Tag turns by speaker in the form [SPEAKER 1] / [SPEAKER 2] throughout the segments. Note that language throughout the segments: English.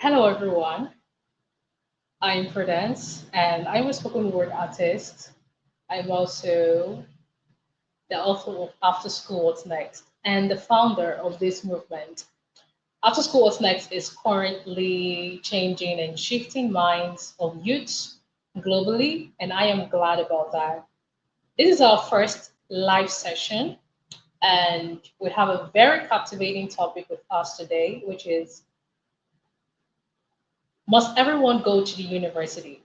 [SPEAKER 1] Hello, everyone. I'm Prudence, and I'm a spoken word artist. I'm also the author of After School What's Next and the founder of this movement. After School What's Next is currently changing and shifting minds of youths globally, and I am glad about that. This is our first live session, and we have a very captivating topic with us today, which is: must everyone go to the university?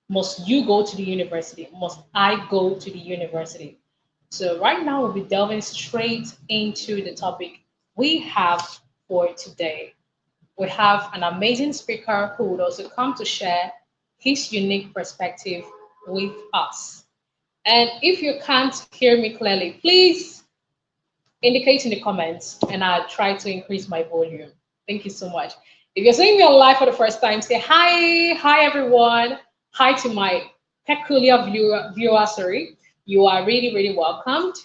[SPEAKER 1] Must you go to the university? Must I go to the university? So, right now, we'll be delving straight into the topic we have for today. We have an amazing speaker who would also come to share his unique perspective with us. And if you can't hear me clearly, please indicate in the comments and I'll try to increase my volume. Thank you so much. If you're seeing me on live for the first time, say hi, hi everyone. Hi to my peculiar viewer, sorry. You are really, really welcomed.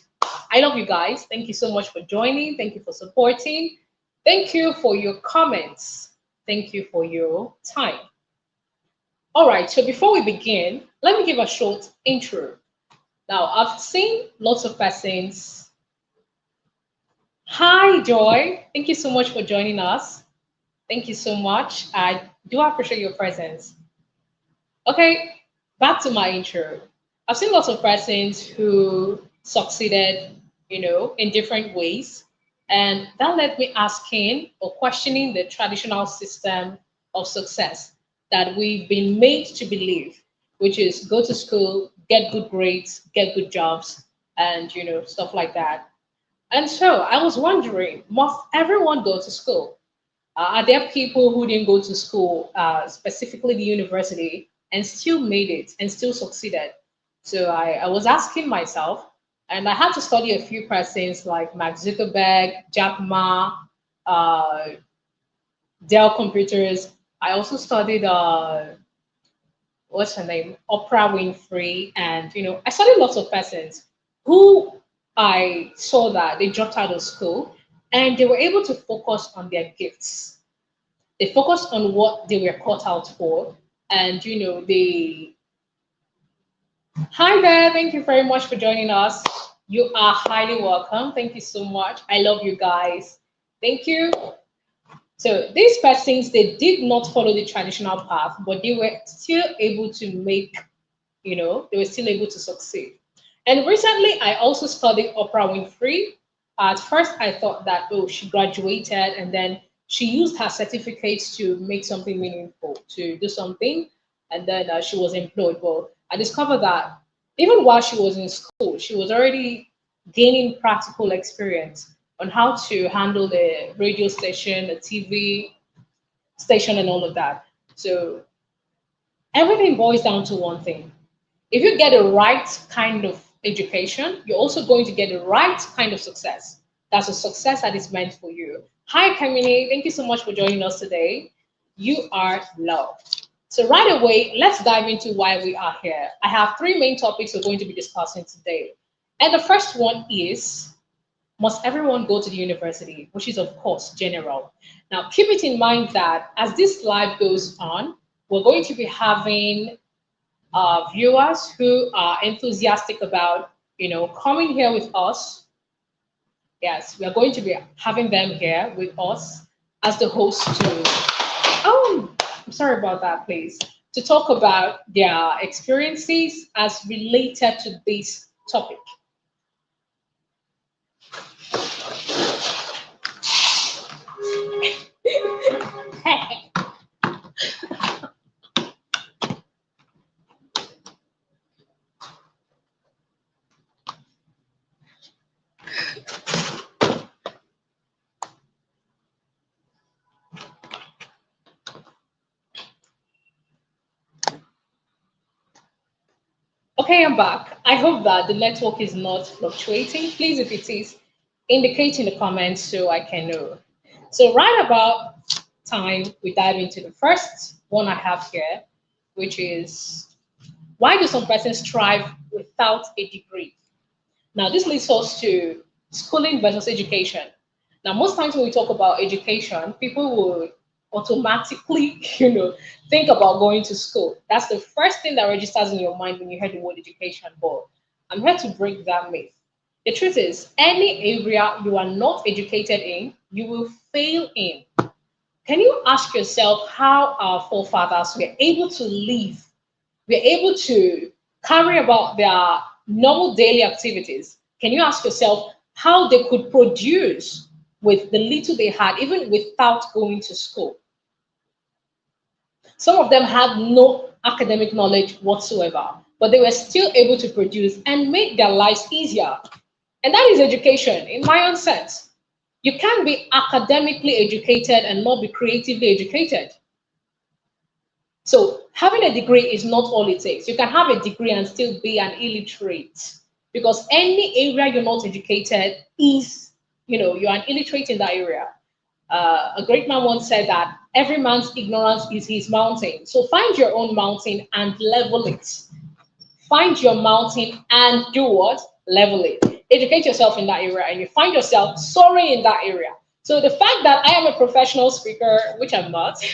[SPEAKER 1] I love you guys. Thank you so much for joining. Thank you for supporting. Thank you for your comments. Thank you for your time. All right, so before we begin, let me give a short intro. Now, I've seen lots of persons. Hi, Joy. Thank you so much for joining us. Thank you so much. I do appreciate your presence. Okay, back to my intro. I've seen lots of persons who succeeded, in different ways. And that led me asking or questioning the traditional system of success that we've been made to believe, which is go to school, get good grades, get good jobs, and, stuff like that. And so I was wondering, must everyone go to school? Are there people who didn't go to school, specifically the university, and still made it and still succeeded? So I was asking myself, and I had to study a few persons like Mark Zuckerberg, Jack Ma, uh, Dell Computers. I also studied, what's her name, Oprah Winfrey, and I studied lots of persons who I saw that they dropped out of school and they were able to focus on their gifts. They focused on what they were caught out for, and they. Hi there, thank you very much for joining us. You are highly welcome. Thank you so much. I love you guys. Thank you. So these persons, they did not follow the traditional path, but they were still able to make, they were still able to succeed. And recently, I also studied Oprah Winfrey. At first, I thought that, oh, she graduated and then she used her certificates to make something meaningful, to do something, and then she was employed. But I discovered that even while she was in school, she was already gaining practical experience on how to handle the radio station, the TV station, and all of that. So everything boils down to one thing. If you get the right kind of education, you're also going to get the right kind of success. That's a success that is meant for you. Hi, Kamini. Thank you so much for joining us today. You are loved. So, right away, let's dive into why we are here. I have three main topics we're going to be discussing today. And the first one is: must everyone go to the university? Which is, of course, general. Now, keep it in mind that as this live goes on, we're going to be having viewers who are enthusiastic about, coming here with us. Yes, we are going to be having them here with us as the host to. Oh, I'm sorry about that, please. To talk about their experiences as related to this topic. Okay, I'm back. I hope that the network is not fluctuating. Please, if it is, indicate in the comments so I can know. So, right about time, we dive into the first one I have here, which is: why do some persons strive without a degree? Now, this leads us to schooling versus education. Now, most times when we talk about education, people will automatically, think about going to school. That's the first thing that registers in your mind when you hear the word education. But I'm here to break that myth. The truth is, any area you are not educated in, you will fail in. Can you ask yourself how our forefathers were able to live, were able to carry about their normal daily activities? Can you ask yourself how they could produce with the little they had, even without going to school? Some of them had no academic knowledge whatsoever, but they were still able to produce and make their lives easier. And that is education, in my own sense. You can't be academically educated and not be creatively educated. So having a degree is not all it takes. You can have a degree and still be an illiterate because any area you're not educated is, you're an illiterate in that area. A great man once said that every man's ignorance is his mountain. So find your own mountain and level it. Find your mountain and do what? Level it. Educate yourself in that area and you find yourself soaring in that area. So the fact that I am a professional speaker, which I'm not,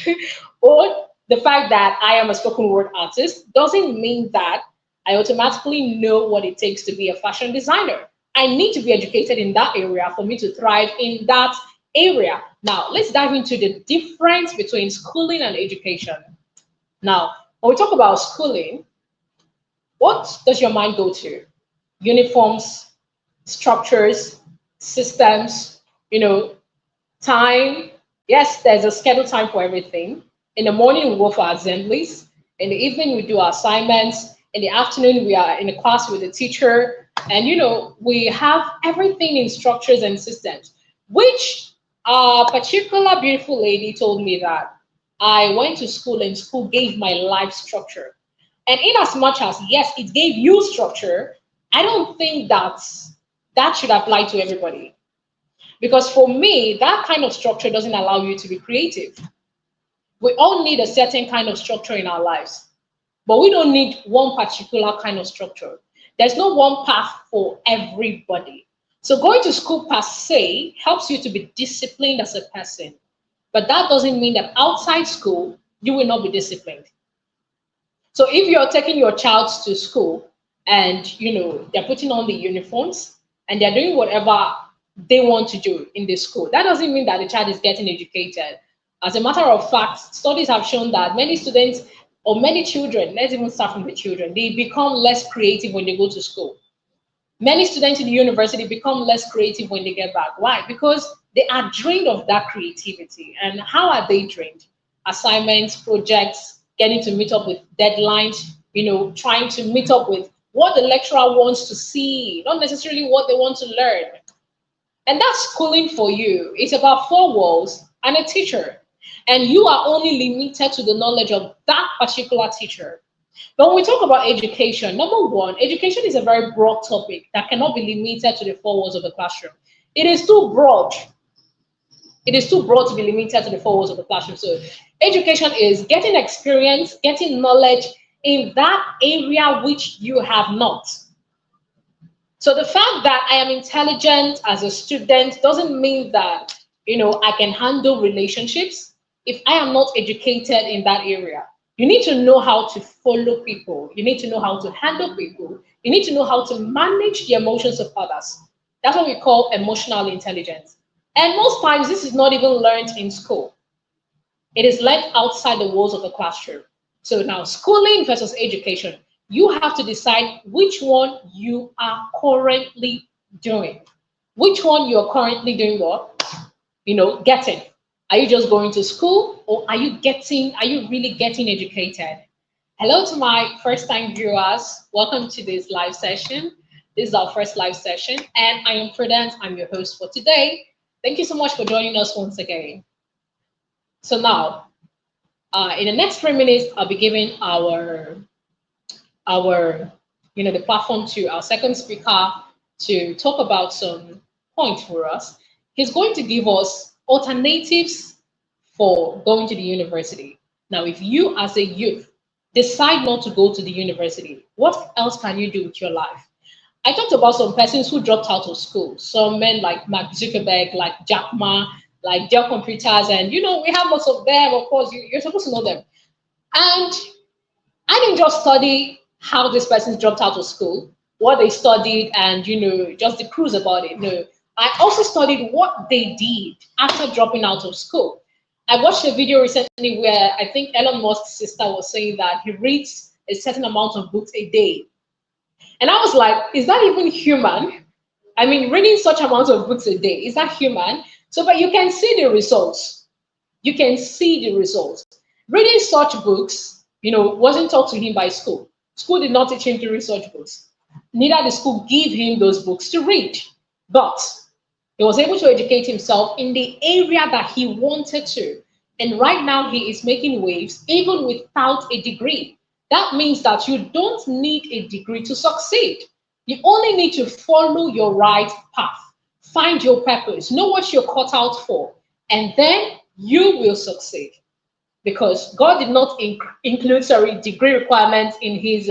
[SPEAKER 1] or the fact that I am a spoken word artist doesn't mean that I automatically know what it takes to be a fashion designer. I need to be educated in that area for me to thrive in that area. Now, let's dive into the difference between schooling and education. Now, when we talk about schooling, what does your mind go to? Uniforms, structures, systems, time. Yes, there's a scheduled time for everything. In the morning, we go for assemblies. In the evening, we do our assignments. In the afternoon, we are in a class with the teacher. And, we have everything in structures and systems, which a particular beautiful lady told me that I went to school and school gave my life structure. And in as much as, yes, it gave you structure, I don't think that should apply to everybody. Because for me, that kind of structure doesn't allow you to be creative. We all need a certain kind of structure in our lives, but we don't need one particular kind of structure. There's no one path for everybody. So going to school per se helps you to be disciplined as a person, but that doesn't mean that outside school, you will not be disciplined. So if you're taking your child to school and they're putting on the uniforms and they're doing whatever they want to do in the school, that doesn't mean that the child is getting educated. As a matter of fact, studies have shown that many students or many children, let's even start from the children, they become less creative when they go to school. Many students in the university become less creative when they get back. Why? Because they are drained of that creativity. And how are they drained? Assignments, projects, getting to meet up with deadlines, trying to meet up with what the lecturer wants to see, not necessarily what they want to learn. And that's schooling for you. It's about four walls and a teacher. And you are only limited to the knowledge of that particular teacher. But when we talk about education, number one, education is a very broad topic that cannot be limited to the four walls of the classroom. It is too broad. It is too broad to be limited to the four walls of the classroom. So education is getting experience, getting knowledge in that area which you have not. So the fact that I am intelligent as a student doesn't mean that, I can handle relationships if I am not educated in that area. You need to know how to follow people. You need to know how to handle people. You need to know how to manage the emotions of others. That's what we call emotional intelligence. And most times, this is not even learned in school. It is learned outside the walls of the classroom. So now, schooling versus education, you have to decide which one you are currently doing. Which one you are currently doing what? Getting. Are you just going to school or are you really getting educated? Hello to my first time viewers. Welcome to this live session. This is our first live session and I am Prudence. I'm your host for today. Thank you so much for joining us once again. So now, in the next 3 minutes, I'll be giving the platform to our second speaker to talk about some points for us. He's going to give us alternatives for going to the university. Now, if you as a youth decide not to go to the university, what else can you do with your life? I talked about some persons who dropped out of school. Some men like Mark Zuckerberg, like Jack Ma, like Dell computers, and we have lots of them. Of course, you're supposed to know them. And I didn't just study how this person dropped out of school, what they studied, and just the cruise about it. No, I also studied what they did after dropping out of school. I watched a video recently where I think Elon Musk's sister was saying that he reads a certain amount of books a day. And I was like, is that even human? I mean, reading such amount of books a day, is that human? So, but you can see the results. You can see the results. Reading such books, wasn't taught to him by school. School did not teach him to read such books. Neither did school give him those books to read. But he was able to educate himself in the area that he wanted to. And right now he is making waves even without a degree. That means that you don't need a degree to succeed. You only need to follow your right path, find your purpose, know what you're cut out for, and then you will succeed. Because God did not include degree requirements in his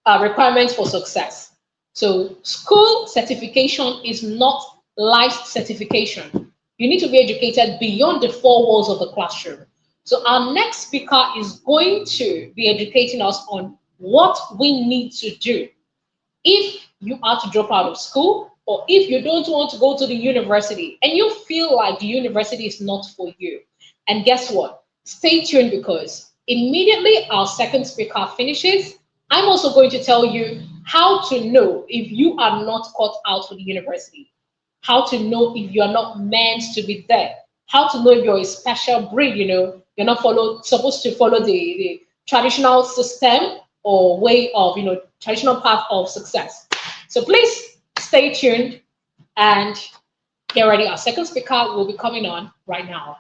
[SPEAKER 1] requirements for success. So school certification is not life certification. You need to be educated beyond the four walls of the classroom. So our next speaker is going to be educating us on what we need to do if you are to drop out of school, or if you don't want to go to the university and you feel like the university is not for you. And guess what? Stay tuned, because immediately our second speaker finishes, I'm also going to tell you how to know if you are not cut out for the university, how to know if you are not meant to be there, how to know if you're a special breed. You're not supposed to follow the traditional system or way of, traditional path of success. So please stay tuned and get ready. Our second speaker will be coming on right now.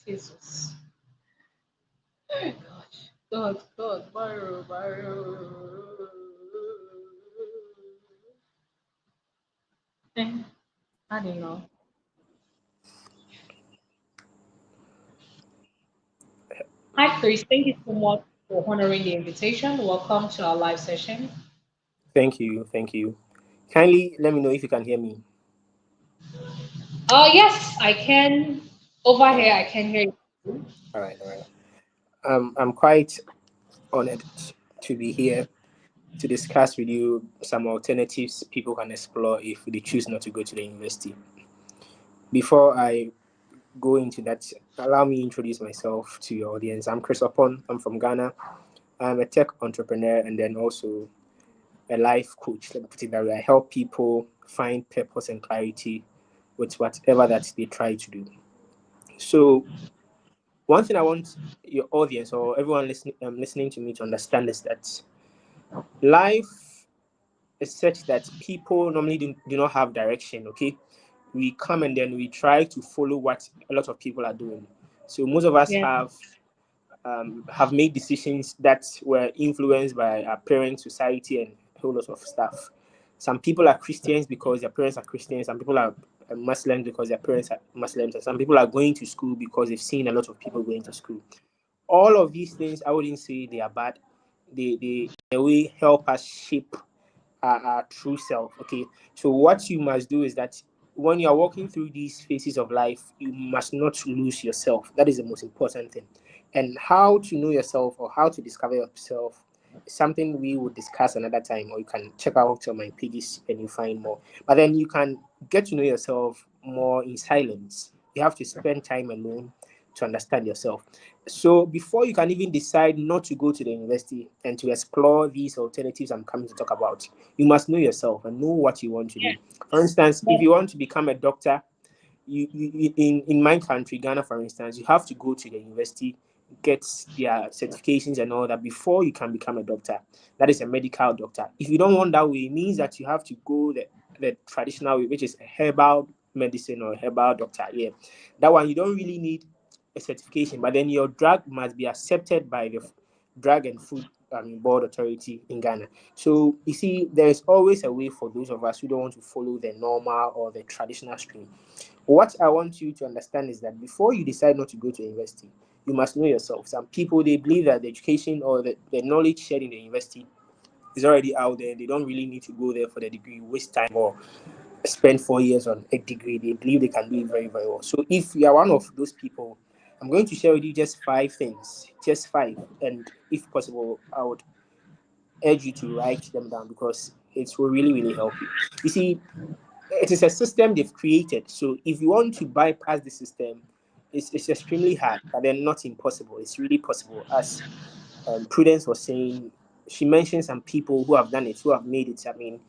[SPEAKER 1] Jesus. Oh gosh. God, Mario. I don't know. Hi, Chris. Thank you so much for honoring the invitation. Welcome to our live session.
[SPEAKER 2] Thank you. Thank you. Kindly let me know if you can hear me.
[SPEAKER 1] Yes, I can. Over
[SPEAKER 2] All
[SPEAKER 1] here,
[SPEAKER 2] right.
[SPEAKER 1] I can hear you.
[SPEAKER 2] All right. All right. I'm quite honored to be here to discuss with you some alternatives people can explore if they choose not to go to the university. Before I go into that, allow me to introduce myself to your audience. I'm Chris Opon. I'm from Ghana. I'm a tech entrepreneur and then also a life coach. Let me put it that way. I help people find purpose and clarity with whatever that they try to do. So one thing I want your audience or everyone listening to me to understand is that life is such that people normally do not have direction. Okay, we come and then we try to follow what a lot of people are doing. So most of us
[SPEAKER 1] Yeah.
[SPEAKER 2] have made decisions that were influenced by our parents, society, and a whole lot of stuff. Some people are Christians because their parents are Christians. Some people are Muslims because their parents are Muslims. And some people are going to school because they've seen a lot of people going to school. All of these things, I wouldn't say they are bad. They in a way help us shape our true self. Okay, so what you must do is that when you are walking through these phases of life, you must not lose yourself. That is the most important thing. And how to know yourself or how to discover yourself is something we will discuss another time, or you can check out on my pages and you find more. But then you can get to know yourself more in silence. You have to spend time alone to understand yourself. So before you can even decide not to go to the university and to explore these alternatives I'm coming to talk about, you must know yourself and know what you want to do. For instance, if you want to become a doctor, in my country, Ghana, for instance, you have to go to the university, get their certifications and all that before you can become a doctor. That is a medical doctor. If you don't want that way, it means that you have to go the traditional way, which is a herbal medicine or herbal doctor. Yeah, that one you don't really need a certification, but then your drug must be accepted by the Drug and Food Board Authority in Ghana. So you see, there is always a way for those of us who don't want to follow the normal or the traditional stream. What I want you to understand is that before you decide not to go to university, you must know yourself. Some people they believe that the education or the knowledge shared in the university is already out there. They don't really need to go there for the degree, waste time, or spend 4 years on a degree. They believe they can do it very, very well. So if you are one of those people, I'm going to share with you just 5 things, just 5. And if possible, I would urge you to write them down because it will really, really help you. You see, it is a system they've created. So if you want to bypass the system, it's extremely hard, but then not impossible. It's really possible. As Prudence was saying, she mentioned some people who have done it, who have made it. I mean,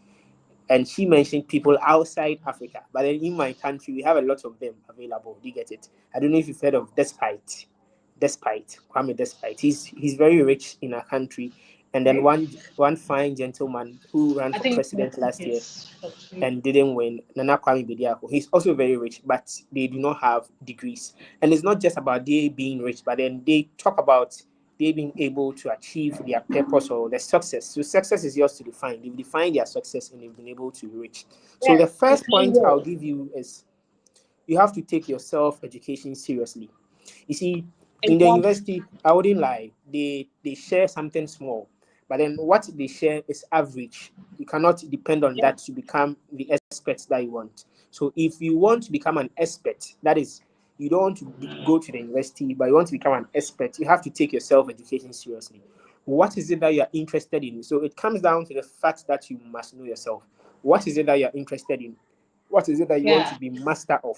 [SPEAKER 2] and she mentioned people outside Africa. But then in my country, we have a lot of them available. Do you get it? I don't know if you've heard of Despite Kwame Despite. He's very rich in our country. And then
[SPEAKER 1] Okay.
[SPEAKER 2] one fine gentleman who ran
[SPEAKER 1] I
[SPEAKER 2] for
[SPEAKER 1] think
[SPEAKER 2] president last year
[SPEAKER 1] yes. Okay.
[SPEAKER 2] and didn't win, Nana Kwame Bediako. He's also very rich, but they do not have degrees. And it's not just about they being rich, but then they talk about they being able to achieve their purpose or their success. So success is yours to define. They've defined their success and they've been able to reach. So the
[SPEAKER 1] Yes,
[SPEAKER 2] first
[SPEAKER 1] define
[SPEAKER 2] point I'll
[SPEAKER 1] well.
[SPEAKER 2] give you is you have to take your self-education seriously. You see, in the
[SPEAKER 1] Exactly.
[SPEAKER 2] university, I wouldn't lie, they share something small, but then what they share is average. You cannot depend on
[SPEAKER 1] Yeah.
[SPEAKER 2] that to become the expert that you want. So if you want to become an expert, that is, you don't want to go to the university, but you want to become an expert, you have to take your self-education seriously. What is it that you are interested in? So it comes down to the fact that you must know yourself. What is it that you are interested in? What is it that you want to
[SPEAKER 1] Yeah.
[SPEAKER 2] be master of?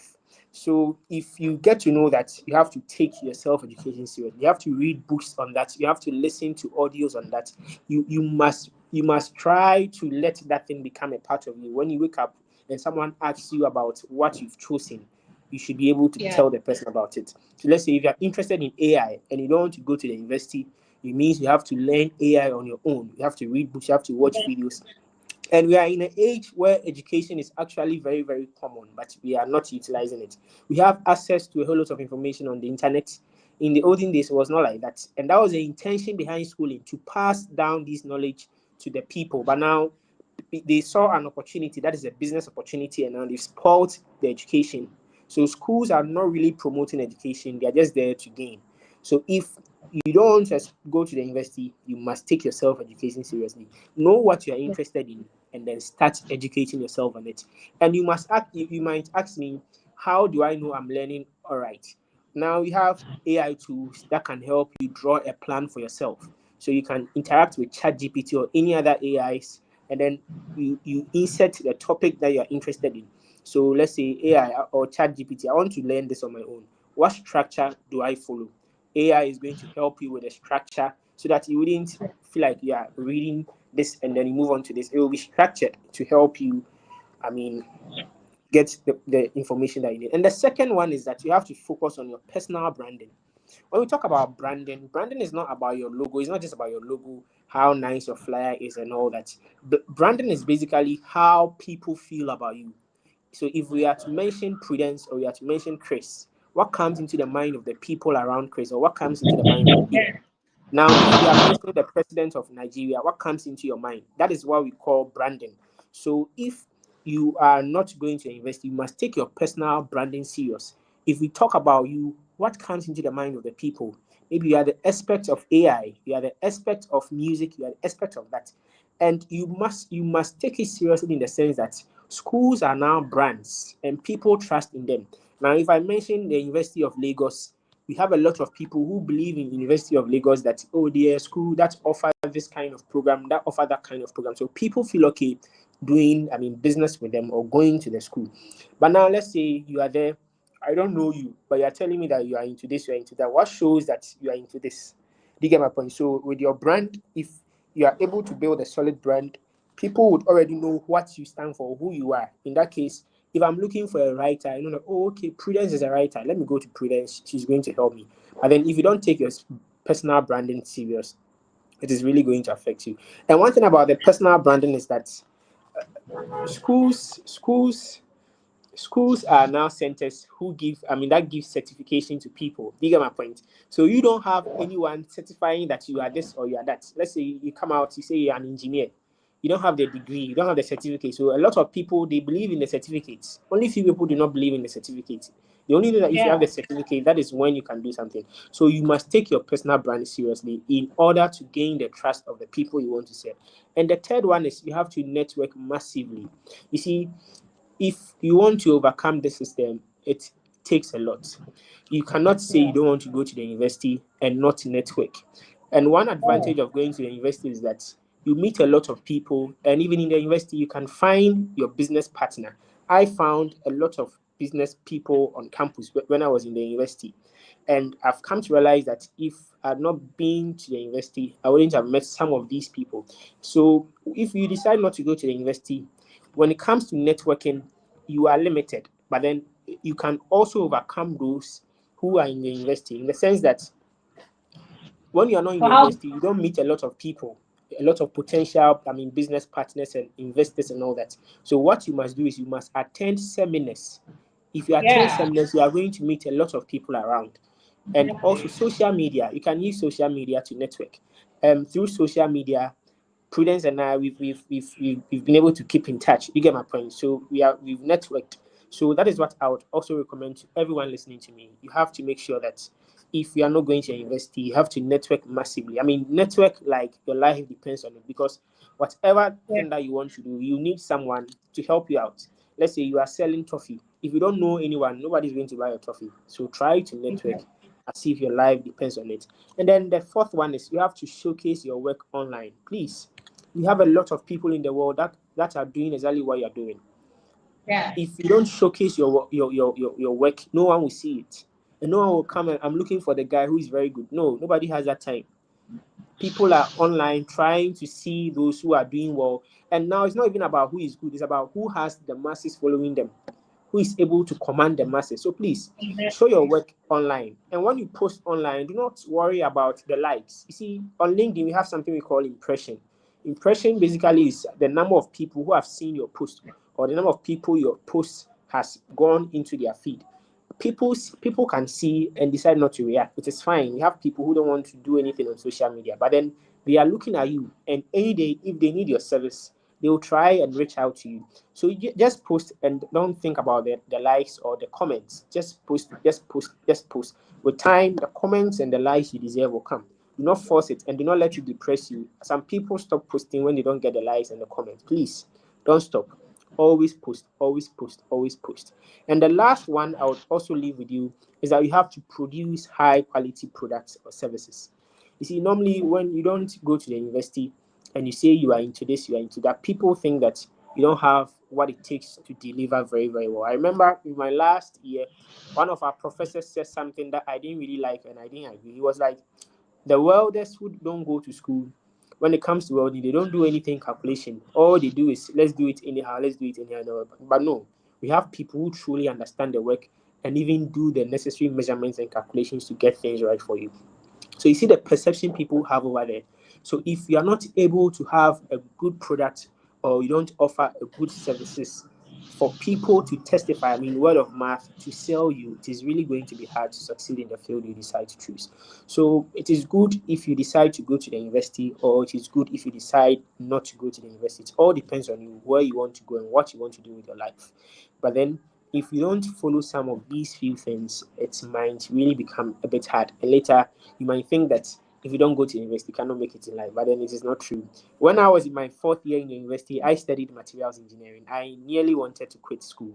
[SPEAKER 2] So if you get to know that, you have to take your self-education seriously. You have to read books on that. You have to listen to audios on that. You must try to let that thing become a part of you. When you wake up and someone asks you about what you've chosen, you should be able to
[SPEAKER 1] Yeah.
[SPEAKER 2] tell the person about it. So let's say if you're interested in AI and you don't want to go to the university, it means you have to learn AI on your own. You have to read books, you have to watch
[SPEAKER 1] Yeah.
[SPEAKER 2] videos. And we are in an age where education is actually very, very common, but we are not utilizing it. We have access to a whole lot of information on the internet. In the olden days, it was not like that. And that was the intention behind schooling, to pass down this knowledge to the people. But now they saw an opportunity, that is a business opportunity, and now they've spoiled the education. So schools are not really promoting education, they are just there to gain. So if you don't want to go to the university, you must take your self-education seriously. Know what you are interested in and then start educating yourself on it. And you must ask, you might ask me, how do I know I'm learning all right? Now we have AI tools that can help you draw a plan for yourself. So you can interact with ChatGPT or any other AIs, and then you insert the topic that you're interested in. So let's say AI or ChatGPT, I want to learn this on my own. What structure do I follow? AI is going to help you with the structure so that you wouldn't feel like you are reading this and then you move on to this. It will be structured to help you, I mean, get the information that you need. And the second one is that you have to focus on your personal branding. When we talk about branding, branding is not about your logo. It's not just about your logo, how nice your flyer is and all that. Branding is basically how people feel about you. So if we are to mention Prudence or we are to mention Chris, what comes into the mind of the people around Chris, or what comes into the mind of the people? Now, if we are mentioning the president of Nigeria, what comes into your mind? That is what we call branding. So if you are not going to invest, you must take your personal branding serious. If we talk about you, what comes into the mind of the people? Maybe you are the expert of AI, you are the expert of music, you are the expert of that. And you must take it seriously in the sense that schools are now brands and people trust in them. Now, if I mention the University of Lagos, we have a lot of people who believe in University of Lagos that, oh, they are school that offer this kind of program, that offer that kind of program. So people feel okay doing, I mean, business with them or going to the school. But now let's say you are there, I don't know you, but you're telling me that you are into this, you're into that. What shows that you are into this? Do you get my point? So with your brand, if you are able to build a solid brand, people would already know what you stand for, who you are. In that case, if I'm looking for a writer, I know that, oh, okay, Prudence is a writer. Let me go to Prudence. She's going to help me. But then if you don't take your personal branding serious, it is really going to affect you. And one thing about the personal branding is that schools, schools, schools are now centers who give, I mean, that gives certification to people. Do you get my point? So you don't have anyone certifying that you are this or you are that. Let's say you come out, you say you're an engineer. you don't have the degree, you don't have the certificate. So a lot of people, they believe in the certificates. Only few people do not believe in the certificate. They only know that if you have
[SPEAKER 1] Yeah.
[SPEAKER 2] the certificate, that is when you can do something. So you must take your personal brand seriously in order to gain the trust of the people you want to serve. And the third one is you have to network massively. You see, if you want to overcome the system, it takes a lot. You cannot say you
[SPEAKER 1] Yeah.
[SPEAKER 2] don't want to go to the university and not network. And one
[SPEAKER 1] Oh,
[SPEAKER 2] advantage of going to the university is that you meet a lot of people, and even in the university, you can find your business partner. I found a lot of business people on campus when I was in the university. And I've come to realize that if I had not been to the university, I wouldn't have met some of these people. So if you decide not to go to the university, when it comes to networking, you are limited, but then you can also overcome those who are in the university in the sense that when you are not in
[SPEAKER 1] so
[SPEAKER 2] the
[SPEAKER 1] how?
[SPEAKER 2] university, you don't meet a lot of people, a lot of potential, I mean, business partners and investors and all that. So what you must do is you must attend seminars. If you attend
[SPEAKER 1] Yeah.
[SPEAKER 2] seminars, you are going to meet a lot of people around. And also social media. You can use social media to network. Through social media, Prudence and I, we've been able to keep in touch. You get my point. So we've networked. So that is what I would also recommend to everyone listening to me. You have to make sure that if you are not going to university, you have to network massively. I mean, network like your life depends on it because whatever
[SPEAKER 1] Yeah.
[SPEAKER 2] thing that you want to do, you need someone to help you out. Let's say you are selling toffee. If you don't know anyone, nobody's going to buy your toffee. So try to network
[SPEAKER 1] Yeah.
[SPEAKER 2] as if your life depends on it. And then the fourth one is you have to showcase your work online. Please, we have a lot of people in the world that are doing exactly what you're doing.
[SPEAKER 1] Yeah.
[SPEAKER 2] If you don't showcase your work, no one will see it. And no one will come and I'm looking for the guy who is very good. No, nobody has that time. People are online trying to see those who are doing well. And now it's not even about who is good, it's about who has the masses following them, who is able to command the masses. So please show your
[SPEAKER 1] Exactly.
[SPEAKER 2] work online. And when you post online, do not worry about the likes. You see, on LinkedIn, we have something we call impression. Impression basically is the number of people who have seen your post or the number of people your post has gone into their feed. People can see and decide not to react. It is fine. We have people who don't want to do anything on social media, but then they are looking at you, and any day if they need your service, they will try and reach out to you. So you just post and don't think about the likes or the comments. Just post, just post, just post. With time, the comments and the likes you deserve will come. Do not force it and do not let it depress you. Some people stop posting when they don't get the likes and the comments. Please don't stop. Always post, always post, always post. And the last one I would also leave with you is that you have to produce high quality products or services. You see, normally when you don't go to the university and you say you are into this, you are into that, people think that you don't have what it takes to deliver very, very well. I remember in my last year, one of our professors said something that I didn't really like and I didn't agree. He was like, the welders who don't go to school, when it comes to welding, they don't do anything calculation. All they do is let's do it anyhow, let's do it anyhow. No, but no, we have people who truly understand the work and even do the necessary measurements and calculations to get things right for you. So you see the perception people have over there. So if you are not able to have a good product or you don't offer a good services for people to testify, I mean word of mouth to sell you, it is really going to be hard to succeed in the field you decide to choose. So it is good if you decide to go to the university or it is good if you decide not to go to the university. It all depends on you where you want to go and what you want to do with your life. But then if you don't follow some of these few things, it might really become a bit hard. And later, you might think that if you don't go to university, you cannot make it in life. But then it is not true. When I was in my fourth year in the university, I studied materials engineering. I nearly wanted to quit school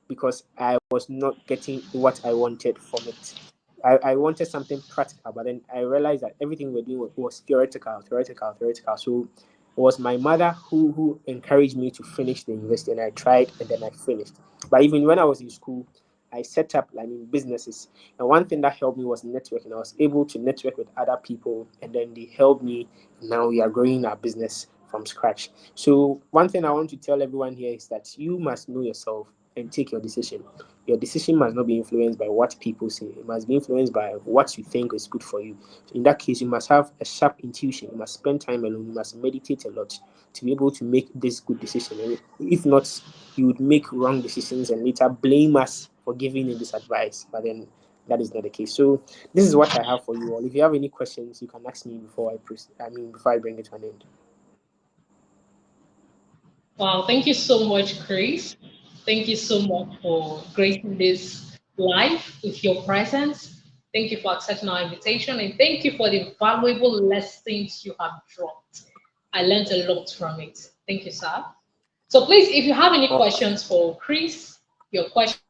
[SPEAKER 2] because I was not getting what I wanted from it. I wanted something practical, but then I realized that everything we are doing was theoretical, theoretical, theoretical. So it was my mother who encouraged me to finish the university, and I tried, and then I finished. But even when I was in school, I set up, I mean, businesses. And one thing that helped me was networking. I was able to network with other people, and then they helped me. Now we are growing our business from scratch. So one thing I want to tell everyone here is that you must know yourself and take your decision. Your decision must not be influenced by what people say. It must be influenced by what you think is good for you. So in that case, you must have a sharp intuition. You must spend time alone. You must meditate a lot to be able to make this good decision. And if not, you would make wrong decisions and later blame us for giving you this advice. But then that is not the case. So this is what I have for you all. If you have any questions, you can ask me before I proceed. I mean, before I bring it to an end.
[SPEAKER 1] Wow, thank you so much, Chris. Thank you so much for gracing this live with your presence. Thank you for accepting our invitation and thank you for the valuable lessons you have dropped. I learned a lot from it. Thank you, sir. So please, if you have any
[SPEAKER 2] Okay.
[SPEAKER 1] questions for Chris, your questions,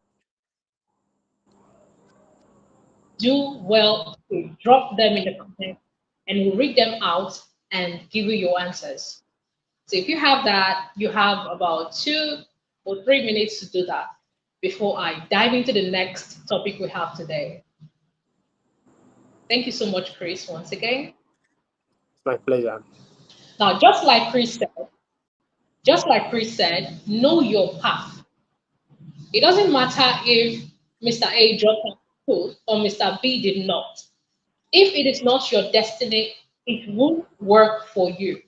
[SPEAKER 1] do well to drop them in the comments and we'll read them out and give you your answers. So if you have that, you have about 2 or 3 minutes to do that before I dive into the next topic we have today. Thank you so much, Chris, once again.
[SPEAKER 2] It's my pleasure.
[SPEAKER 1] Now, just like Chris said, know your path. It doesn't matter if Mr. A dropped out of school or Mr. B did not. If it is not your destiny, it won't work for you.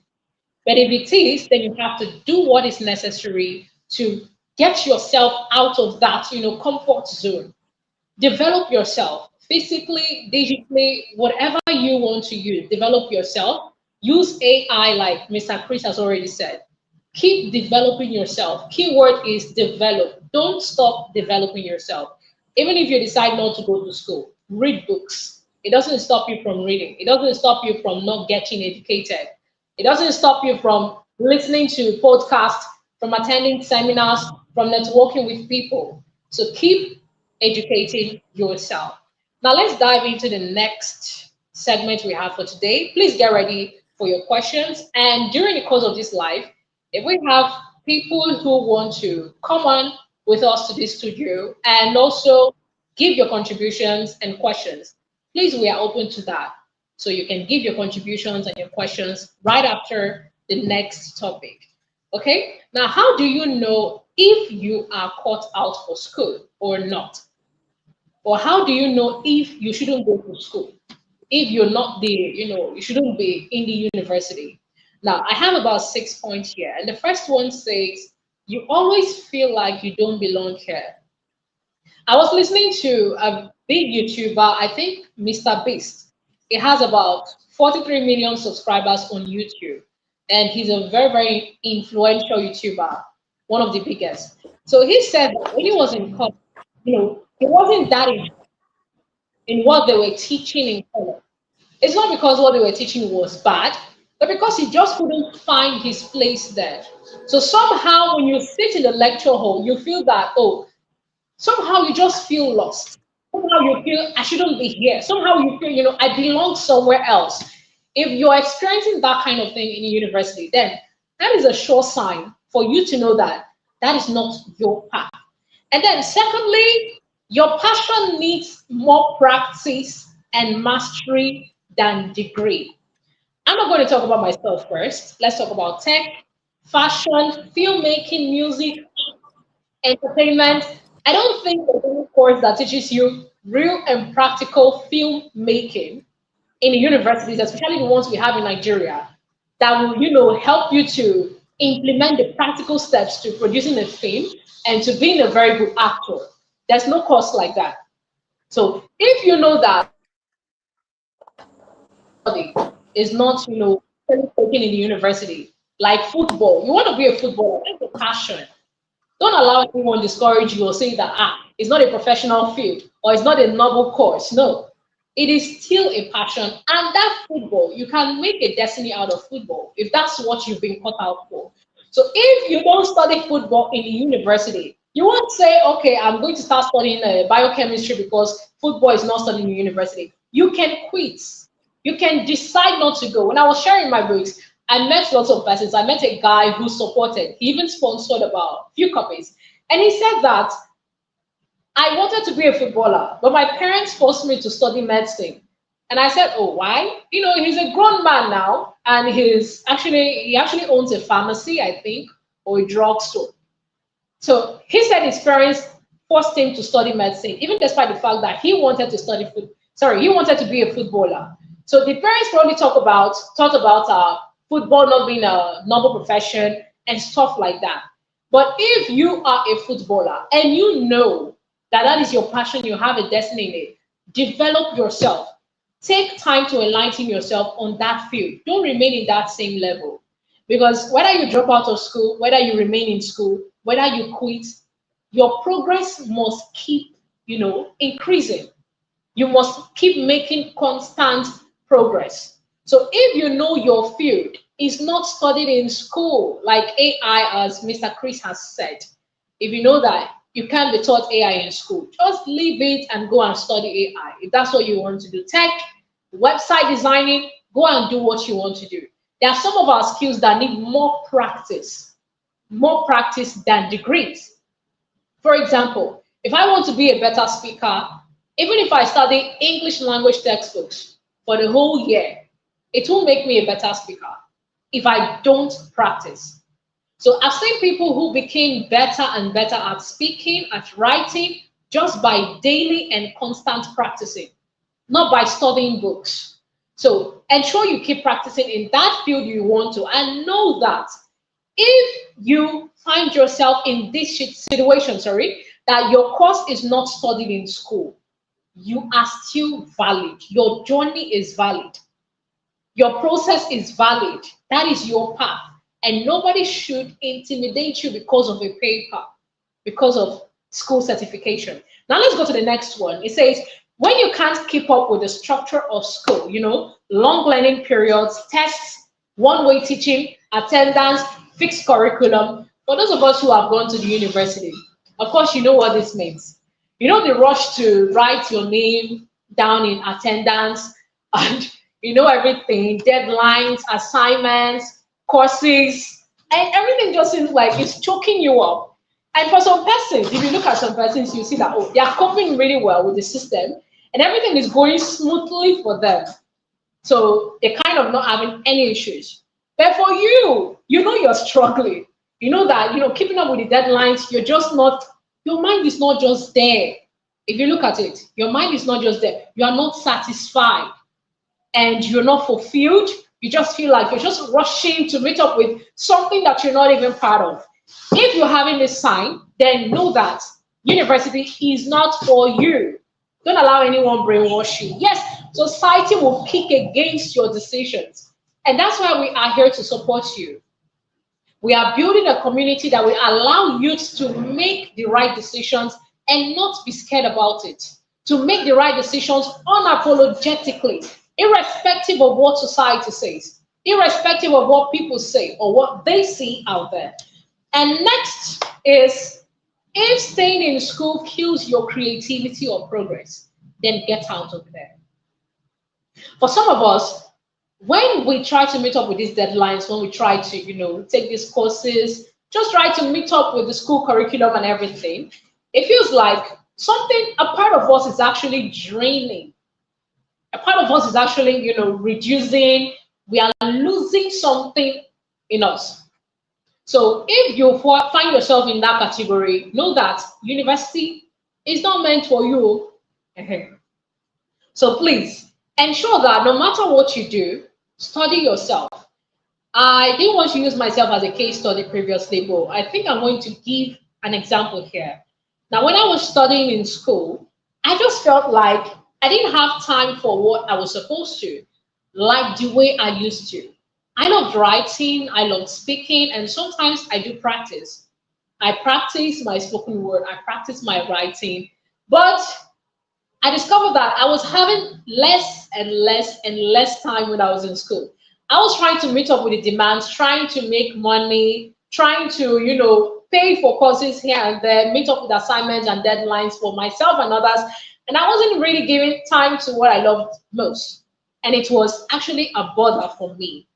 [SPEAKER 1] But if it is, then you have to do what is necessary to get yourself out of that, comfort zone. Develop yourself physically, digitally, whatever you want to use. Develop yourself. Use AI, like Mr. Chris has already said. Keep developing yourself. Keyword is develop. Don't stop developing yourself. Even if you decide not to go to school, read books. It doesn't stop you from reading. It doesn't stop you from not getting educated. It doesn't stop you from listening to podcasts, from attending seminars, from networking with people. So keep educating yourself. Now let's dive into the next segment we have for today. Please get ready for your questions. And during the course of this live, if we have people who want to come on with us to this studio and also give your contributions and questions, please, we are open to that. So you can give your contributions and your questions right after the next topic. Okay, now how do you know if you are caught out for school or not? Or how do you know if you shouldn't go to school? If you're not the, you shouldn't be in the university. Now, I have about 6 points here. And the first one says, you always feel like you don't belong here. I was listening to a big YouTuber, I think Mr. Beast. He has about 43 million subscribers on YouTube. And he's a very, very influential YouTuber, one of the biggest. So he said that when he was in college, he wasn't that in what they were teaching in college. It's not because what they were teaching was bad, but because he just couldn't find his place there. So somehow when you sit in the lecture hall, you feel that, oh, somehow you just feel lost. Somehow you feel I shouldn't be here. Somehow you feel, I belong somewhere else. If you're experiencing that kind of thing in university, then that is a sure sign for you to know that that is not your path. And then secondly, your passion needs more practice and mastery than degree. I'm not going to talk about myself first. Let's talk about tech, fashion, filmmaking, music, entertainment. I don't think there's any course that teaches you real and practical filmmaking in the universities, especially the ones we have in Nigeria, that will, help you to implement the practical steps to producing a film and to being a very good actor. There's no course like that. So if you know that study is not, taken in the university, like football, you want to be a footballer, that's a passion. Don't allow anyone discourage you or say that it's not a professional field or it's not a noble course. No, it is still a passion. And that football, you can make a destiny out of football if that's what you've been cut out for. So if you don't study football in the university, you won't say, okay, I'm going to start studying biochemistry because football is not studied in the university. You can quit. You can decide not to go. When I was sharing my books, I met lots of persons. I met a guy who supported, he even sponsored about a few copies. And he said that I wanted to be a footballer, but my parents forced me to study medicine. And I said, oh, why? He's a grown man now, and he actually owns a pharmacy, I think, or a drugstore. So he said his parents forced him to study medicine, even despite the fact that he wanted to he wanted to be a footballer. So the parents probably thought about football not being a noble profession and stuff like that. But if you are a footballer and you know that that is your passion, you have a destiny in it, develop yourself. Take time to enlighten yourself on that field. Don't remain in that same level. Because whether you drop out of school, whether you remain in school, whether you quit, your progress must keep, increasing. You must keep making constant progress. So if you know your field is not studied in school, like AI, as Mr. Chris has said, if you know that you can't be taught AI in school, just leave it and go and study AI. If that's what you want to do, tech, website designing, go and do what you want to do. There are some of our skills that need more practice than degrees. For example, if I want to be a better speaker, even if I study English language textbooks for the whole year, it won't make me a better speaker if I don't practice. So I've seen people who became better and better at speaking, at writing, just by daily and constant practicing, not by studying books. So ensure you keep practicing in that field you want to, and know that if you find yourself in this situation, that your course is not studied in school, you are still valid. Your journey is valid. Your process is valid. That is your path. And nobody should intimidate you because of a paper, because of school certification. Now let's go to the next one. It says, when you can't keep up with the structure of school, long learning periods, tests, one-way teaching, attendance, fixed curriculum. For those of us who have gone to the university, of course, you know what this means. You know the rush to write your name down in attendance and everything, deadlines, assignments, courses, and everything just seems like it's choking you up. And for some persons, if you look at some persons, you see that, they are coping really well with the system and everything is going smoothly for them. So they're kind of not having any issues. But for you, you're struggling. You know that, keeping up with the deadlines, your mind is not just there. If you look at it, your mind is not just there. You are not satisfied and you're not fulfilled. You just feel like you're just rushing to meet up with something that you're not even part of. If you're having this sign, then know that university is not for you. Don't allow anyone brainwash you. Yes, society will kick against your decisions. And that's why we are here to support you. We are building a community that will allow youth to make the right decisions and not be scared about it. To make the right decisions unapologetically, irrespective of what society says, irrespective of what people say or what they see out there. And next is, if staying in school kills your creativity or progress, then get out of there. For some of us, when we try to meet up with these deadlines, when we try to, take these courses, just try to meet up with the school curriculum and everything, it feels like a part of us is actually draining. A part of us is actually, reducing. We are losing something in us. So if you find yourself in that category, know that university is not meant for you. So please ensure that no matter what you do, study yourself. I didn't want to use myself as a case study previously, but I think I'm going to give an example here. Now, when I was studying in school, I just felt like I didn't have time for what I was supposed to, like the way I used to. I loved writing, I loved speaking, and sometimes I do practice. I practice my spoken word, I practice my writing, but I discovered that I was having less and less and less time when I was in school. I was trying to meet up with the demands, trying to make money, trying to, pay for courses here and there, meet up with assignments and deadlines for myself and others. And I wasn't really giving time to what I loved most. And it was actually a bother for me.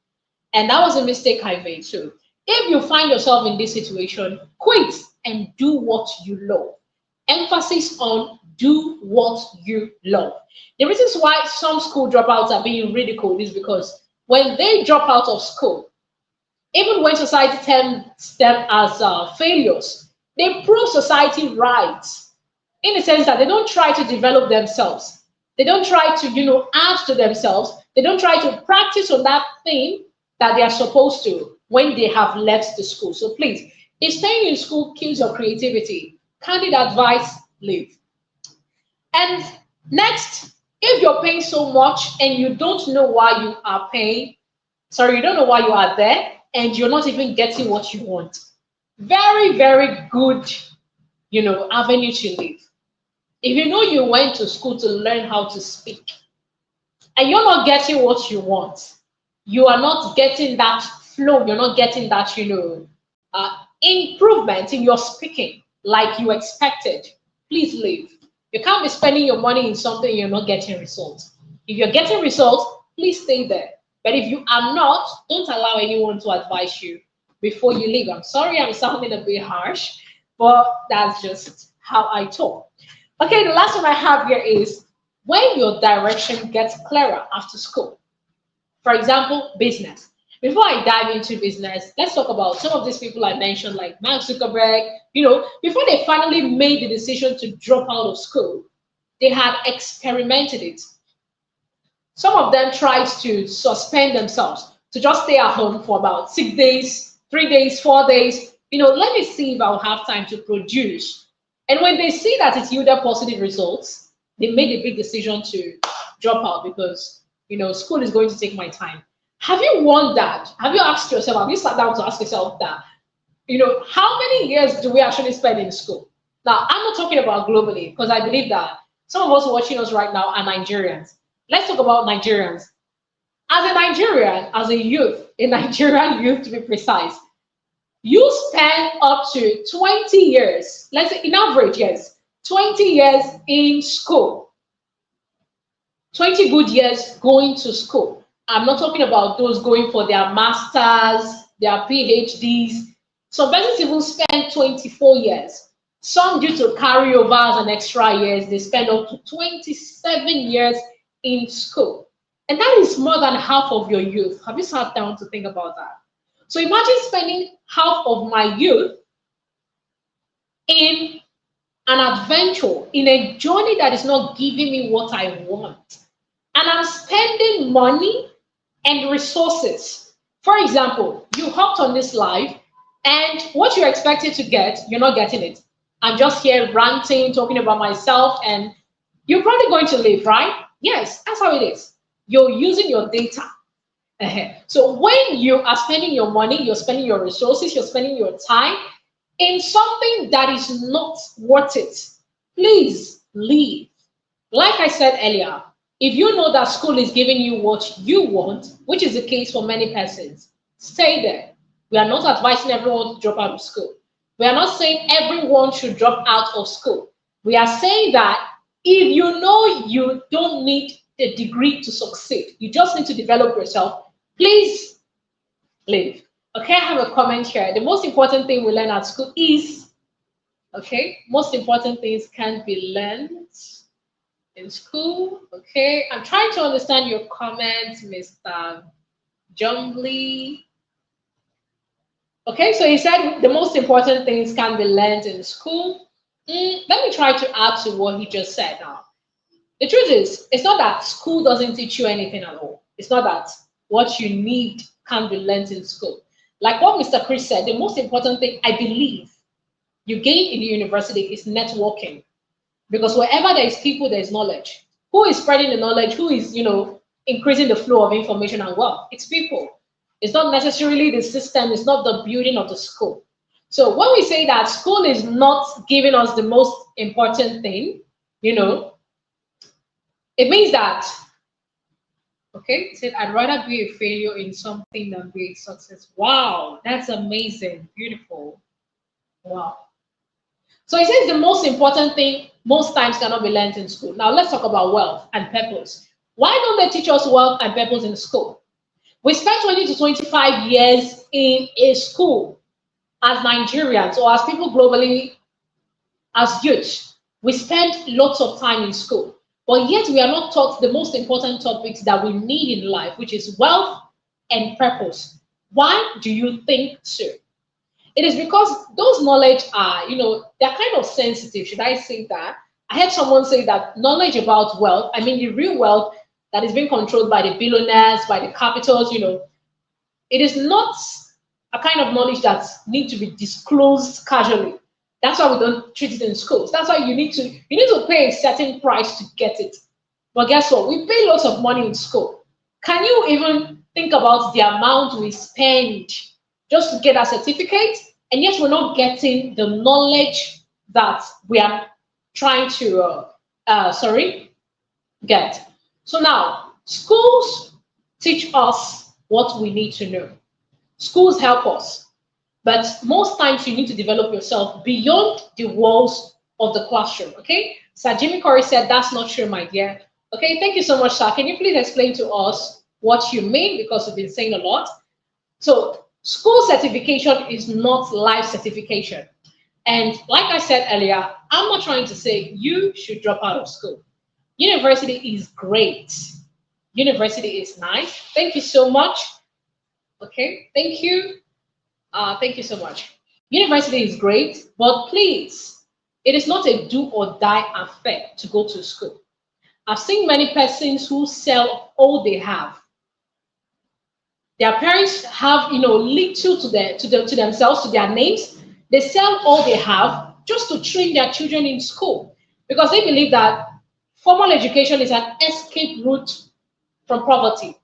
[SPEAKER 1] And that was a mistake I made too. If you find yourself in this situation, quit and do what you love. Emphasis on do what you love. The reasons why some school dropouts are being ridiculed is because when they drop out of school, even when society terms them as failures, they prove society right in the sense that they don't try to develop themselves. They don't try to, add to themselves. They don't try to practice on that thing that they are supposed to when they have left the school. So please, if staying in school kills your creativity, candid advice, leave. And next, if you're paying so much and you don't know why you are paying, you don't know why you are there, and you're not even getting what you want. Very, very good, avenue to live. If you know you went to school to learn how to speak and you're not getting what you want, you are not getting that flow, you're not getting that, improvement in your speaking like you expected, please leave. You can't be spending your money in something you're not getting results. If you're getting results, please stay there. But if you are not, don't allow anyone to advise you before you leave. I'm sorry I'm sounding a bit harsh, but that's just how I talk. Okay, the last one I have here is when your direction gets clearer after school. For example, business. Before I dive into business, let's talk about some of these people I mentioned, like Mark Zuckerberg. Before they finally made the decision to drop out of school, they had experimented it. Some of them tried to suspend themselves, to just stay at home for about 6 days, 3 days, 4 days. Let me see if I'll have time to produce. And when they see that it yielded positive results, they made a big decision to drop out because, school is going to take my time. Have you wondered, have you asked yourself, have you sat down to ask yourself that, how many years do we actually spend in school? Now, I'm not talking about globally because I believe that some of us watching us right now are Nigerians. Let's talk about Nigerians. As a Nigerian, as a youth, a Nigerian youth to be precise, you spend up to 20 years, let's say in average, yes, 20 years in school. 20 good years going to school. I'm not talking about those going for their masters, their PhDs. Some persons even spend 24 years. Some due to carryovers and extra years, they spend up to 27 years in school. And that is more than half of your youth. Have you sat down to think about that? So imagine spending half of my youth in an adventure, in a journey that is not giving me what I want. And I'm spending money and resources. For example, you hopped on this live and what you expected to get, you're not getting it. I'm just here ranting, talking about myself, and you're probably going to leave, right? Yes, that's how it is. You're using your data. So when you are spending your money, you're spending your resources, you're spending your time in something that is not worth it, please leave. Like I said earlier, if you know that school is giving you what you want, which is the case for many persons, stay there. We are not advising everyone to drop out of school. We are not saying everyone should drop out of school. We are saying that if you know you don't need a degree to succeed, you just need to develop yourself, please leave. Okay, I have a comment here. The most important thing we learn at school is, most important things can be learned in school. Okay, I'm trying to understand your comments, Mr. Jumbly. Okay, so he said the most important things can be learned in school. Let me try to add to what he just said now. The truth is, it's not that school doesn't teach you anything at all. It's not that what you need can be learned in school. Like what Mr. Chris said, the most important thing I believe you gain in the university is networking. Because wherever there is people, there is knowledge. Who is spreading the knowledge? Who is, increasing the flow of information and wealth? It's people. It's not necessarily the system. It's not the building of the school. So when we say that school is not giving us the most important thing, it means that, it said, I'd rather be a failure in something than be a success. Wow, that's amazing. Beautiful. Wow. So it says the most important thing most times cannot be learned in school. Now let's talk about wealth and purpose. Why don't they teach us wealth and purpose in school? We spend 20 to 25 years in a school as Nigerians or as people globally, as youth. We spend lots of time in school, but yet we are not taught the most important topics that we need in life, which is wealth and purpose. Why do you think so? It is because those knowledge are, they're kind of sensitive. Should I say that? I heard someone say that knowledge about wealth, I mean the real wealth that is being controlled by the billionaires, by the capitals, it is not a kind of knowledge that needs to be disclosed casually. That's why we don't treat it in schools. That's why you need to pay a certain price to get it. But guess what? We pay lots of money in school. Can you even think about the amount we spend just to get a certificate, and yet we're not getting the knowledge that we are trying to get. So now schools teach us what we need to know. Schools help us, but most times you need to develop yourself beyond the walls of the classroom. Okay, Sir Jimmy Corey said that's not true, my dear. Okay, thank you so much, sir. Can you please explain to us what you mean, because we've been saying a lot. So school certification is not life certification. And like I said earlier, I'm not trying to say you should drop out of school. University is great. University is nice. Thank you so much. Okay, thank you. Thank you so much. University is great, but please, it is not a do or die affair to go to school. I've seen many persons who sell all they have. Their parents have, little to themselves, to their names. They sell all they have just to train their children in school because they believe that formal education is an escape route from poverty,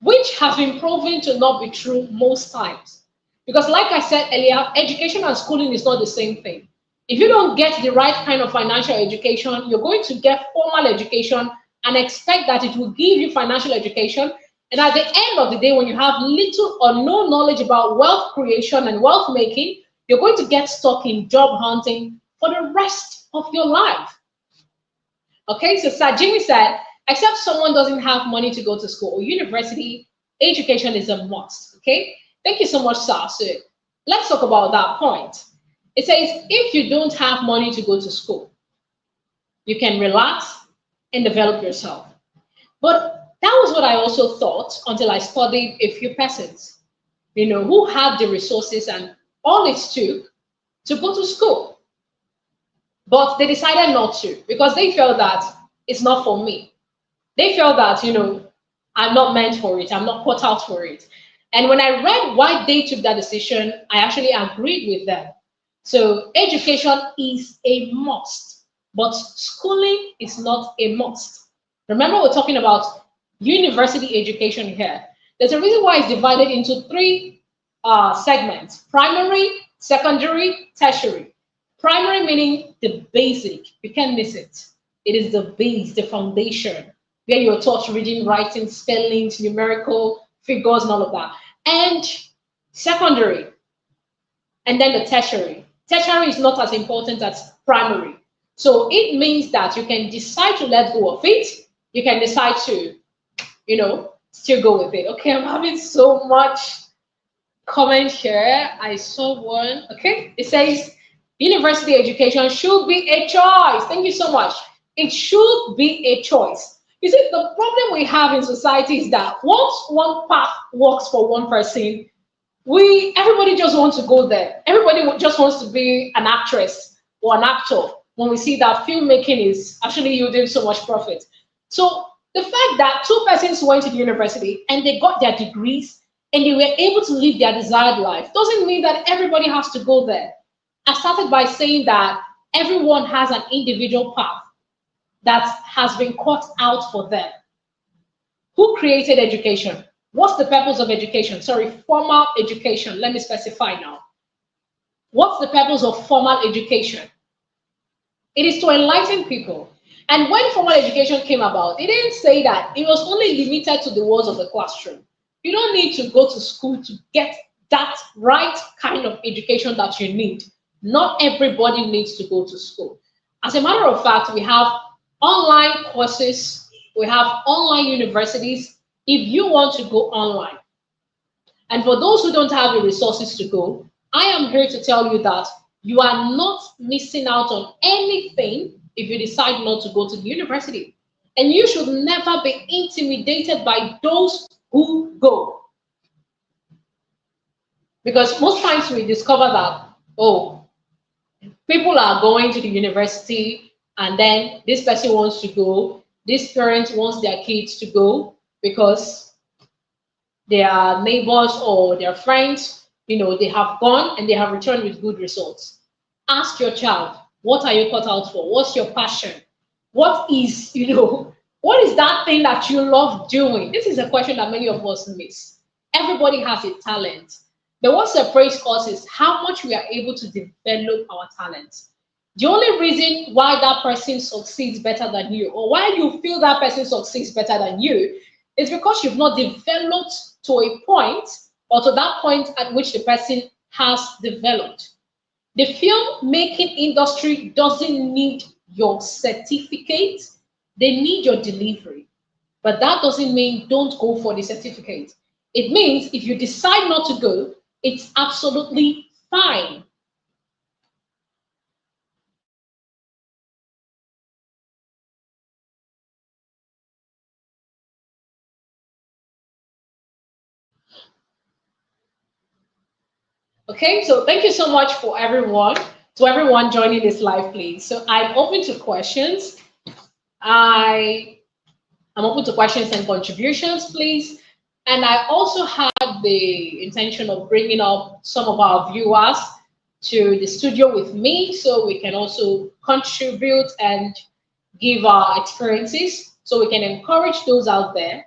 [SPEAKER 1] which has been proven to not be true most times. Because, like I said earlier, education and schooling is not the same thing. If you don't get the right kind of financial education, you're going to get formal education and expect that it will give you financial education. And at the end of the day, when you have little or no knowledge about wealth creation and wealth making, you're going to get stuck in job hunting for the rest of your life. Okay, so Sir Jimmy said, except someone doesn't have money to go to school or university, education is a must. Okay, thank you so much, sir. So let's talk about that point. It says, if you don't have money to go to school, you can relax and develop yourself. But that was what I also thought until I studied a few persons, who had the resources and all it took to go to school. But they decided not to because they felt that it's not for me. They felt that, I'm not meant for it. I'm not cut out for it. And when I read why they took that decision, I actually agreed with them. So education is a must, but schooling is not a must. Remember, we're talking about university education here. There's a reason why it's divided into three segments: primary, secondary, tertiary. Primary meaning the basic. You can't miss it. It is the base, the foundation, where you're taught reading, writing, spellings, numerical, figures, and all of that. And secondary, and then the tertiary. Tertiary is not as important as primary. So it means that you can decide to let go of it. You can decide to, still go with it. Okay, I'm having so much comment here. I saw one. Okay, it says university education should be a choice. Thank you so much. It should be a choice. You see, the problem we have in society is that once one path works for one person, everybody just wants to go there. Everybody just wants to be an actress or an actor when we see that filmmaking is actually yielding so much profit. So the fact that two persons went to the university and they got their degrees and they were able to live their desired life doesn't mean that everybody has to go there. I started by saying that everyone has an individual path that has been cut out for them. Who created education? What's the purpose of education? Sorry, formal education. Let me specify now. What's the purpose of formal education? It is to enlighten people. And when formal education came about, it didn't say that it was only limited to the walls of the classroom. You don't need to go to school to get that right kind of education that you need. Not everybody needs to go to school. As a matter of fact, we have online courses, we have online universities if you want to go online. And for those who don't have the resources to go, I am here to tell you that you are not missing out on anything if you decide not to go to the university. And you should never be intimidated by those who go. Because most times we discover that, people are going to the university and then this person wants to go, this parent wants their kids to go because their neighbors or their friends, they have gone and they have returned with good results. Ask your child, what are you cut out for? What's your passion? What is that thing that you love doing? This is a question that many of us miss. Everybody has a talent. But what separates us is how much we are able to develop our talents. The only reason why that person succeeds better than you, or why you feel that person succeeds better than you, is because you've not developed to a point, or to that point at which the person has developed. The film making industry doesn't need your certificate, they need your delivery. But that doesn't mean don't go for the certificate. It means if you decide not to go, it's absolutely fine. Okay, so thank you so much for everyone, to everyone joining this live, please. So I'm open to questions. I am open to questions and contributions, please. And I also had the intention of bringing up some of our viewers to the studio with me so we can also contribute and give our experiences so we can encourage those out there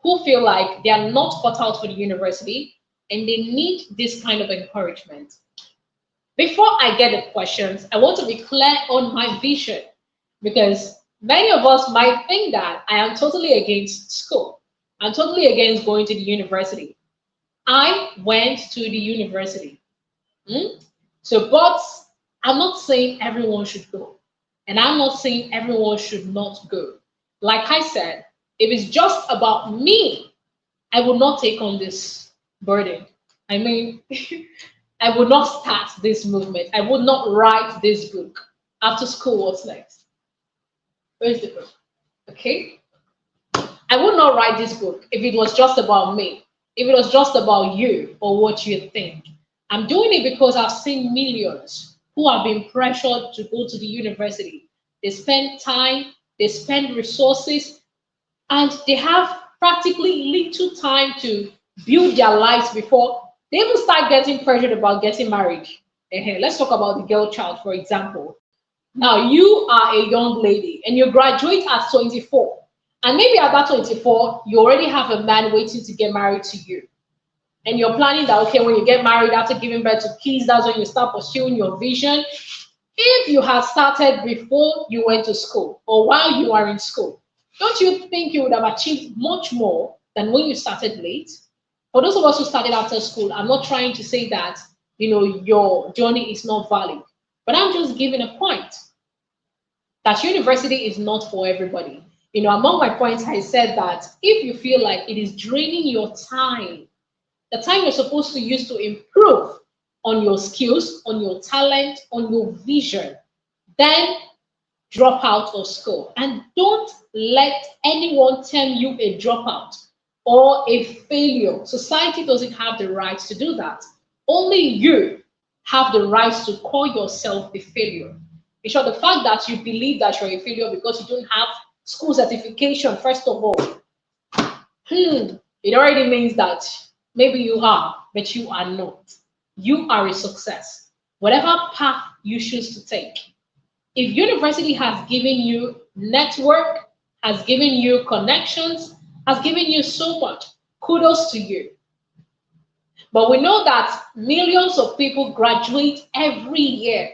[SPEAKER 1] who feel like they are not cut out for the university and they need this kind of encouragement. Before I get the questions, I want to be clear on my vision because many of us might think that I am totally against school. I'm totally against going to the university. I went to the university. Hmm? So, but I'm not saying everyone should go. And I'm not saying everyone should not go. Like I said, if it's just about me, I will not take on this burden. I mean, I would not start this movement. I would not write this book. After school, what's next? Where's the book? Okay. I would not write this book if it was just about me, if it was just about you or what you think. I'm doing it because I've seen millions who have been pressured to go to the university. They spend time, they spend resources, and they have practically little time to build their lives before they even start getting pressured about getting married. Let's talk about the girl child, for example. Now, you are a young lady and you graduate at 24. And maybe at that 24, you already have a man waiting to get married to you. And you're planning that, okay, when you get married after giving birth to kids, that's when you start pursuing your vision. If you had started before you went to school or while you are in school, don't you think you would have achieved much more than when you started late? For those of us who started after school, I'm not trying to say that, your journey is not valid, but I'm just giving a point that university is not for everybody. Among my points, I said that if you feel like it is draining your time, the time you're supposed to use to improve on your skills, on your talent, on your vision, then drop out of school. And don't let anyone term you a dropout or a failure. Society doesn't have the right to do that. Only you have the right to call yourself a failure. In short, the fact that you believe that you're a failure because you don't have school certification, first of all, it already means that maybe you are, but you are not. You are a success. Whatever path you choose to take. If university has given you network, has given you connections, has given you so much, kudos to you. But we know that millions of people graduate every year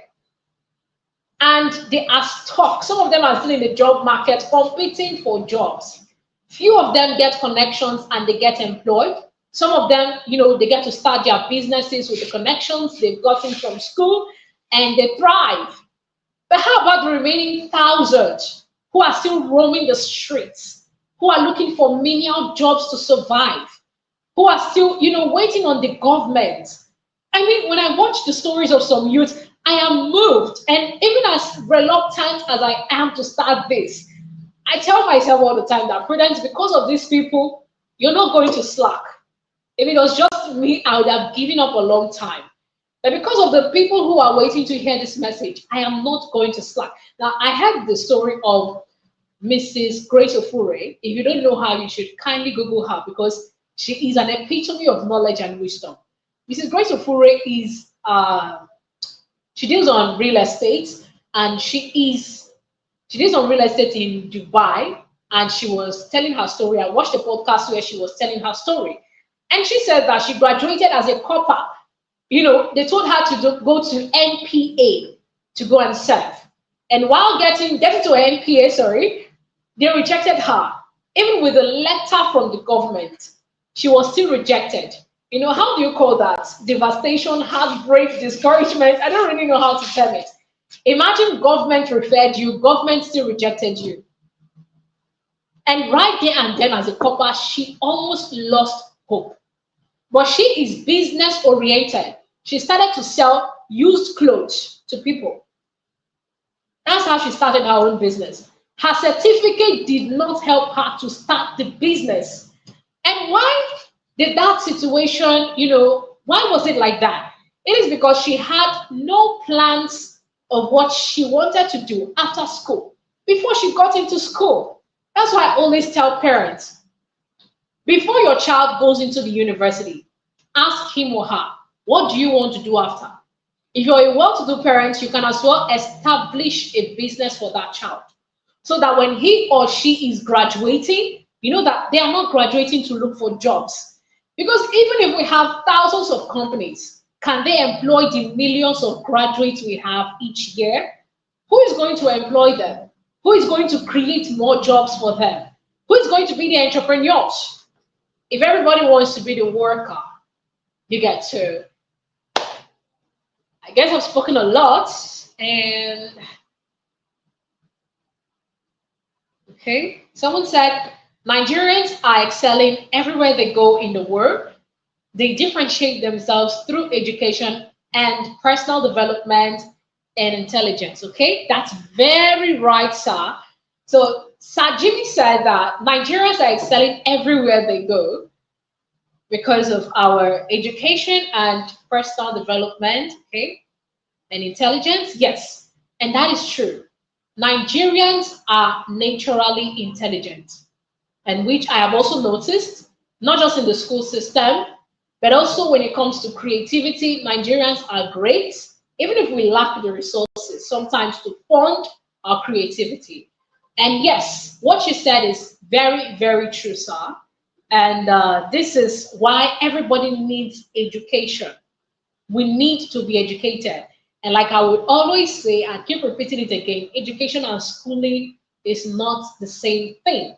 [SPEAKER 1] and they are stuck. Some of them are still in the job market competing for jobs. Few of them get connections and they get employed. Some of them, they get to start their businesses with the connections they've gotten from school and they thrive. But how about the remaining thousands who are still roaming the streets, who are looking for menial jobs to survive, who are still, waiting on the government? I mean, when I watch the stories of some youth, I am moved. And even as reluctant as I am to start this, I tell myself all the time that, Prudence, because of these people, you're not going to slack. If it was just me, I would have given up a long time. But because of the people who are waiting to hear this message, I am not going to slack. Now, I heard the story of Mrs. Grace Ofure. If you don't know her, you should kindly Google her because she is an epitome of knowledge and wisdom. Mrs. Grace Ofure is, she deals on real estate and she deals on real estate in Dubai. And she was telling her story. I watched the podcast where she was telling her story. And she said that she graduated as a copper They told her to go to NPA to go and serve. And while getting to NPA, sorry, they rejected her. Even with a letter from the government, she was still rejected. How do you call that? Devastation, heartbreak, discouragement. I don't really know how to term it. Imagine government referred you, government still rejected you. And right there and then, as a copper, she almost lost hope. But she is business oriented. She started to sell used clothes to people. That's how she started her own business. Her certificate did not help her to start the business. And why did that situation, why was it like that? It is because she had no plans of what she wanted to do after school before she got into school. That's why I always tell parents, before your child goes into the university, ask him or her, what do you want to do after? If you're a well-to-do parent, you can as well establish a business for that child, so that when he or she is graduating, that they are not graduating to look for jobs. Because even if we have thousands of companies, can they employ the millions of graduates we have each year? Who is going to employ them? Who is going to create more jobs for them? Who is going to be the entrepreneurs? If everybody wants to be the worker, you get to. I guess I've spoken a lot, and okay. Someone said Nigerians are excelling everywhere they go in the world. They differentiate themselves through education and personal development and intelligence. Okay, that's very right, sir. So Sir Jimmy said that Nigerians are excelling everywhere they go because of our education and personal development, okay, and intelligence. Yes, and that is true. Nigerians are naturally intelligent, and which I have also noticed, not just in the school system, but also when it comes to creativity. Nigerians are great, even if we lack the resources sometimes to fund our creativity. And yes, what you said is very, very true, sir. And this is why everybody needs education. We need to be educated. And like I would always say, I keep repeating it again, education and schooling is not the same thing.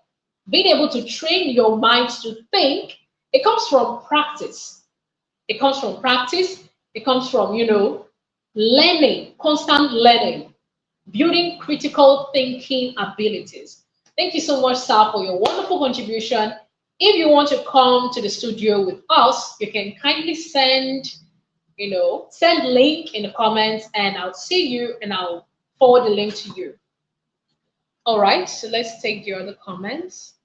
[SPEAKER 1] Being able to train your mind to think, it comes from practice. It comes from practice. It comes from, learning, constant learning, building critical thinking abilities. Thank you so much, sir, for your wonderful contribution. If you want to come to the studio with us, you can kindly send link in the comments, and I'll see you and I'll forward the link to you. All right, so let's take the other comments.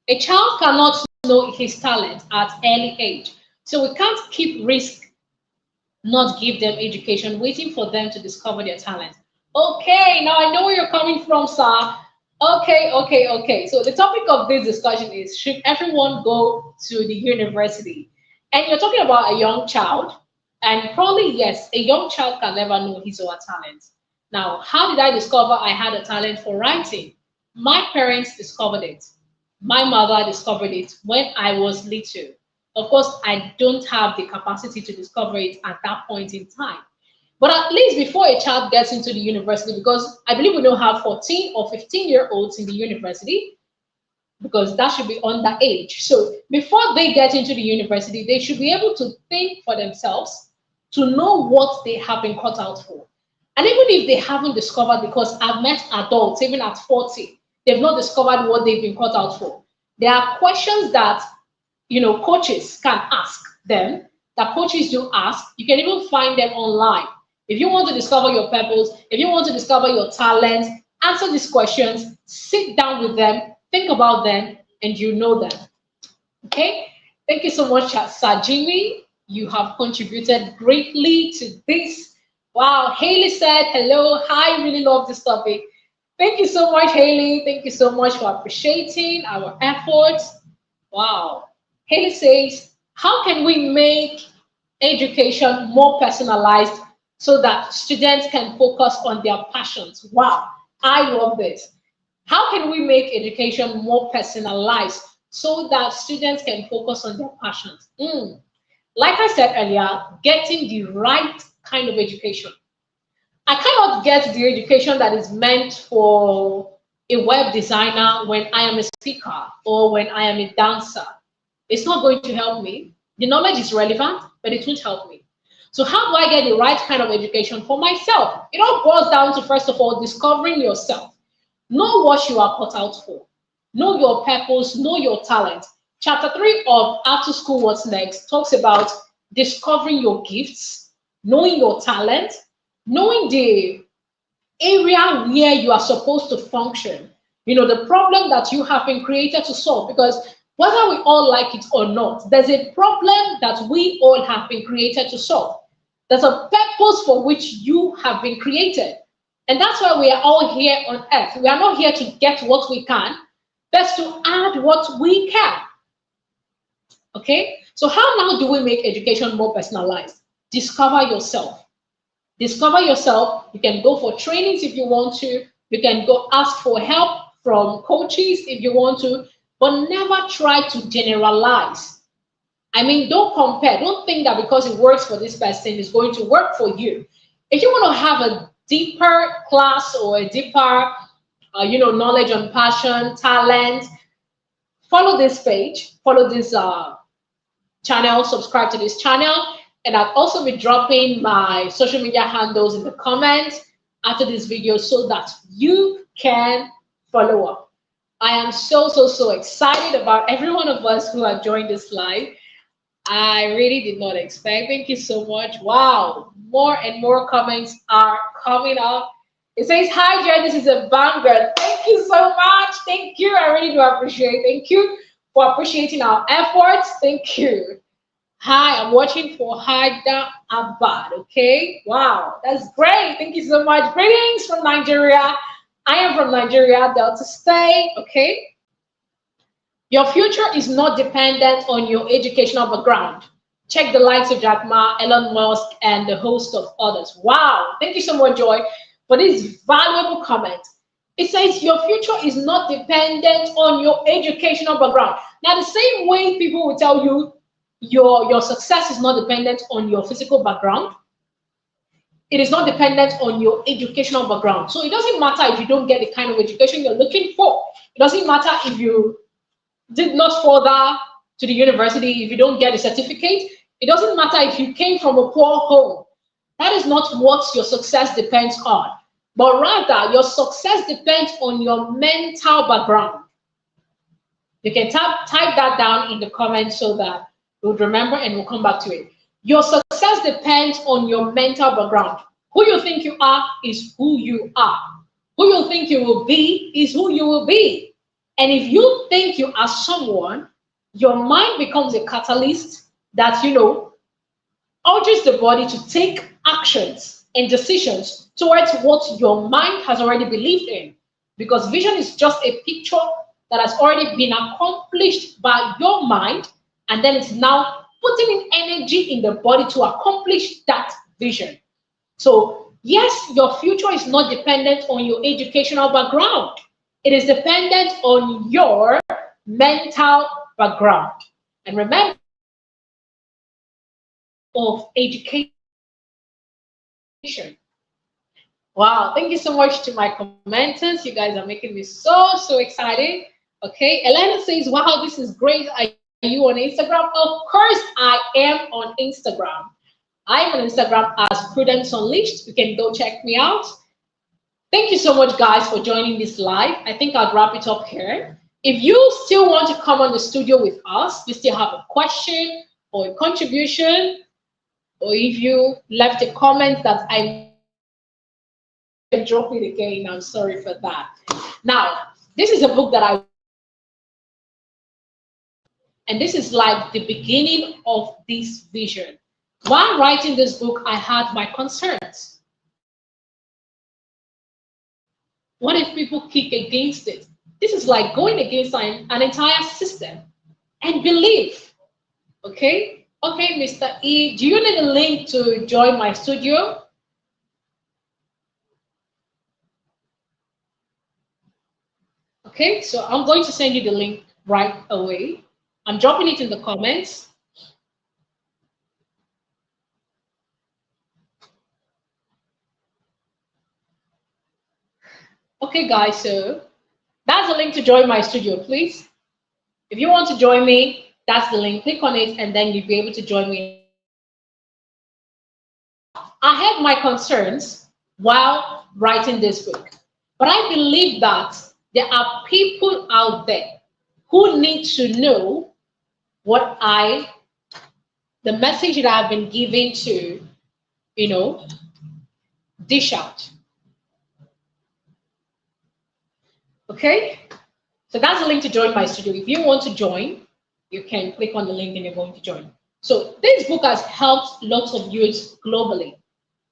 [SPEAKER 1] A child cannot know his talent at early age, so we can't keep risk not give them education, waiting for them to discover their talent. Okay, now I know where you're coming from, sir. Okay. So the topic of this discussion is, should everyone go to the university? And you're talking about a young child, and probably yes, a young child can never know his or her talent. Now, how did I discover I had a talent for writing? My parents discovered it. My mother discovered it when I was little. Of course, I don't have the capacity to discover it at that point in time. But at least before a child gets into the university, because I believe we don't have 14 or 15-year-olds in the university, because that should be underage. So before they get into the university, they should be able to think for themselves, to know what they have been cut out for. And even if they haven't discovered, because I've met adults, even at 40, they've not discovered what they've been cut out for. There are questions that coaches can ask them, that coaches do ask. You can even find them online. If you want to discover your purpose, if you want to discover your talents, answer these questions, sit down with them, think about them, and you know them. Okay? Thank you so much, Sir Jimmy. You have contributed greatly to this. Wow, Haley said, hello, hi, really love this topic. Thank you so much, Haley. Thank you so much for appreciating our efforts. Wow. Haley says, how can we make education more personalized so that students can focus on their passions? Wow, I love this. How can we make education more personalized so that students can focus on their passions? Like I said earlier, getting the right kind of education. I cannot get the education that is meant for a web designer when I am a speaker or when I am a dancer. It's not going to help me. The knowledge is relevant, but it won't help me. So, how do I get the right kind of education for myself? It all boils down to, first of all, discovering yourself. Know what you are cut out for. Know your purpose, know your talent. Chapter 3 of After School What's Next talks about discovering your gifts, knowing your talent, knowing the area where you are supposed to function. The problem that you have been created to solve. Because whether we all like it or not, there's a problem that we all have been created to solve. There's a purpose for which you have been created. And that's why we are all here on earth. We are not here to get what we can, but to add what we can. Okay? So, how now do we make education more personalized? Discover yourself. Discover yourself. You can go for trainings if you want to. You can go ask for help from coaches if you want to, but never try to generalize. I mean, don't compare. Don't think that because it works for this person, it's going to work for you. If you want to have a deeper class or a deeper, knowledge on passion, talent, follow this page, follow this channel, subscribe to this channel, and I'll also be dropping my social media handles in the comments after this video so that you can follow up. I am so excited about every one of us who have joined this live. I really did not expect. Thank you so much. Wow, more and more comments are coming up. It says, "Hi, Jen, this is a banger." Thank you so much. Thank you. I really do appreciate. Thank you for appreciating our efforts. Thank you. Hi, I'm watching for Haida Abad. Okay. Wow, that's great. Thank you so much. Greetings from Nigeria. I am from Nigeria, Delta State. Okay. Your future is not dependent on your educational background. Check the likes of Jack Ma, Elon Musk, and the host of others. Wow. Thank you so much, Joy, for this valuable comment. It says your future is not dependent on your educational background. Now, the same way people will tell you your success is not dependent on your physical background, it is not dependent on your educational background. So it doesn't matter if you don't get the kind of education you're looking for. It doesn't matter if you did not further to the university, if you don't get a certificate. It doesn't matter if you came from a poor home. That is not what your success depends on. But rather, your success depends on your mental background. You can type that down in the comments so that we'll remember and we'll come back to it. Your success depends on your mental background. Who you think you are is who you are. Who you think you will be is who you will be. And if you think you are someone, your mind becomes a catalyst that, urges the body to take actions and decisions towards what your mind has already believed in. Because vision is just a picture that has already been accomplished by your mind, and then it's now putting in energy in the body to accomplish that vision. So, yes, your future is not dependent on your educational background. It is dependent on your mental background. And remember, of education. Wow, thank you so much to my commenters. You guys are making me so excited. Okay, Elena says, wow, this is great. Are you on Instagram? Of course, I am on Instagram. I'm on Instagram as Prudence Unleashed. You can go check me out. Thank you so much, guys, for joining this live. I think I'll wrap it up here. If you still want to come on the studio with us, you still have a question or a contribution, or if you left a comment that I drop it again, I'm sorry for that. Now, this is a book that and this is like the beginning of this vision. While writing this book, I had my concerns. What if people kick against it? This is like going against an entire system and belief. Okay? Okay, Mr. E, do you need a link to join my studio? Okay, so I'm going to send you the link right away. I'm dropping it in the comments. Okay, guys, so that's the link to join my studio, please. If you want to join me, that's the link. Click on it, and then you'll be able to join me. I had my concerns while writing this book, but I believe that there are people out there who need to know what the message that I've been given to, you know, dish out. Okay? So that's the link to join my studio. If you want to join, you can click on the link and you're going to join. So this book has helped lots of youths globally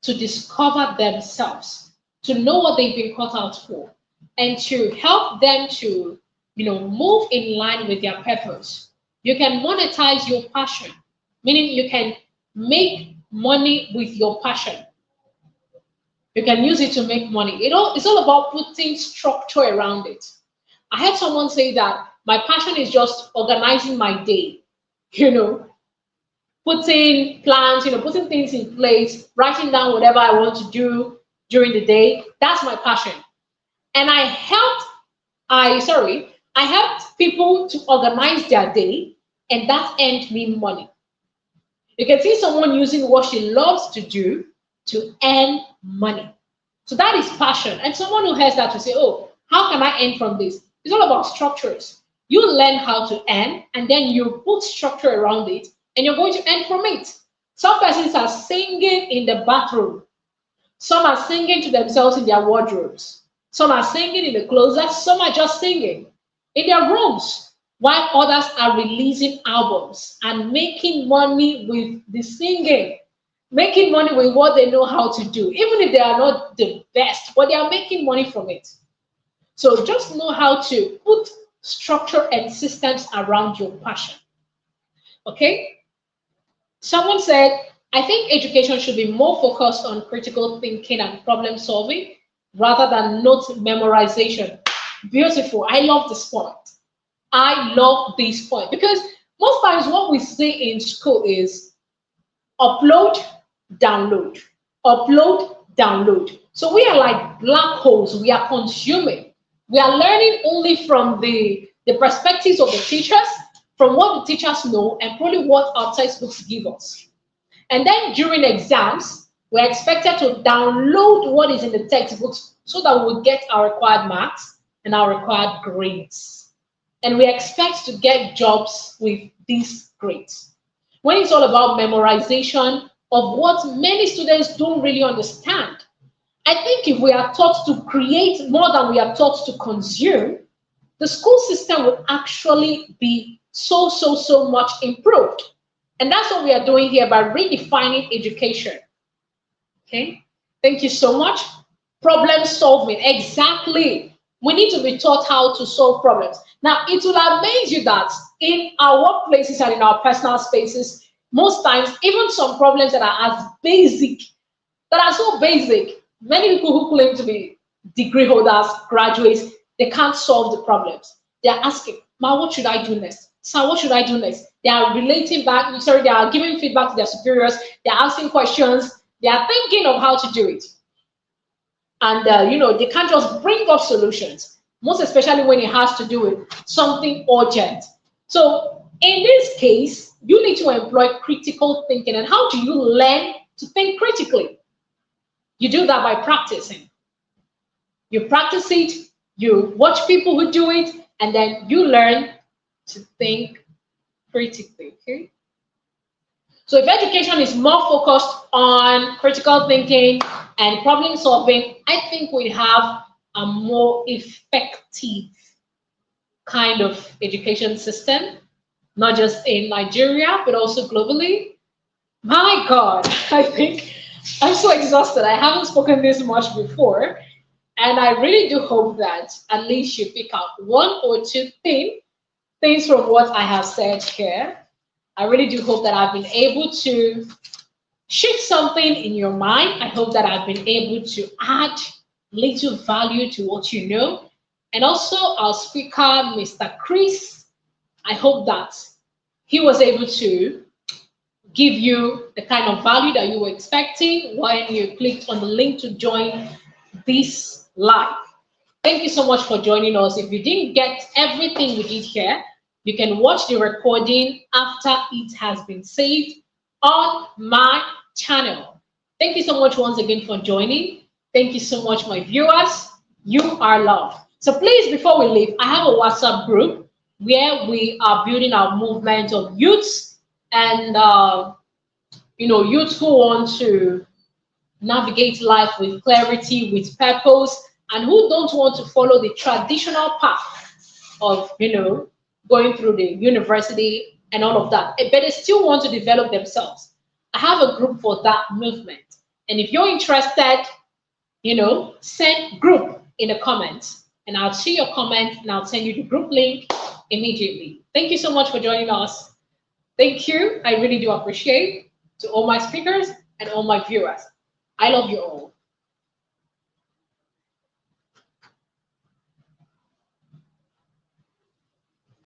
[SPEAKER 1] to discover themselves, to know what they've been cut out for, and to help them to, move in line with their purpose. You can monetize your passion, meaning you can make money with your passion. You can use it to make money. It's all about putting structure around it. I had someone say that my passion is just organizing my day, you know, putting plans, putting things in place, writing down whatever I want to do during the day. That's my passion. And I helped people to organize their day, and that earned me money. You can see someone using what she loves to do to earn money. So that is passion. And someone who has that to say, oh, how can I earn from this? It's all about structures. You learn how to earn, and then you put structure around it, and you're going to earn from it. Some persons are singing in the bathroom. Some are singing to themselves in their wardrobes. Some are singing in the closet. Some are just singing in their rooms, while others are releasing albums and making money with the singing, making money with what they know how to do, even if they are not the best, but they are making money from it. So just know how to put structure and systems around your passion. Okay? Someone said, I think education should be more focused on critical thinking and problem solving rather than note memorization. Beautiful. I love this point. I love this point because most times what we say in school is upload, download, upload, download. So we are like black holes. We are consuming. We are learning only from the perspectives of the teachers, from what the teachers know, and probably what our textbooks give us. And then during exams, we're expected to download what is in the textbooks so that we'll get our required marks and our required grades. And we expect to get jobs with these grades. When it's all about memorization of what many students don't really understand. I think if we are taught to create more than we are taught to consume, the school system will actually be so much improved. And that's what we are doing here by redefining education. Okay, thank you so much. Problem solving, exactly. We need to be taught how to solve problems. Now, it will amaze you that in our workplaces and in our personal spaces, most times, even some problems that are as basic, that are so basic, many people who claim to be degree holders, graduates, they can't solve the problems. They're asking, Ma, what should I do next? Sir, what should I do next? They are relating back, they are giving feedback to their superiors, they're asking questions, they are thinking of how to do it. And, they can't just bring up solutions, most especially when it has to do with something urgent. So in this case, you need to employ critical thinking. And how do you learn to think critically? You do that by practicing. You practice it, you watch people who do it, and then you learn to think critically, okay? So if education is more focused on critical thinking and problem solving, I think we have a more effective kind of education system, not just in Nigeria, but also globally. My God, I think I'm so exhausted. I haven't spoken this much before. And I really do hope that at least you pick out one or two things from what I have said here. I really do hope that I've been able to shift something in your mind. I hope that I've been able to add little value to what you know. And also our speaker, Mr. Chris, I hope that he was able to give you the kind of value that you were expecting when you clicked on the link to join this live. Thank you so much for joining us. If you didn't get everything we did here, you can watch the recording after it has been saved on my channel. Thank you so much once again for joining. Thank you so much, my viewers. You are loved. So please, before we leave, I have a WhatsApp group where we are building our movement of youths and youths who want to navigate life with clarity, with purpose, and who don't want to follow the traditional path of, going through the university and all of that, but they still want to develop themselves. I have a group for that movement. And if you're interested, send group in the comments and I'll see your comment and I'll send you the group link immediately. Thank you so much for joining us. Thank you. I really do appreciate to all my speakers and all my viewers. I love you all.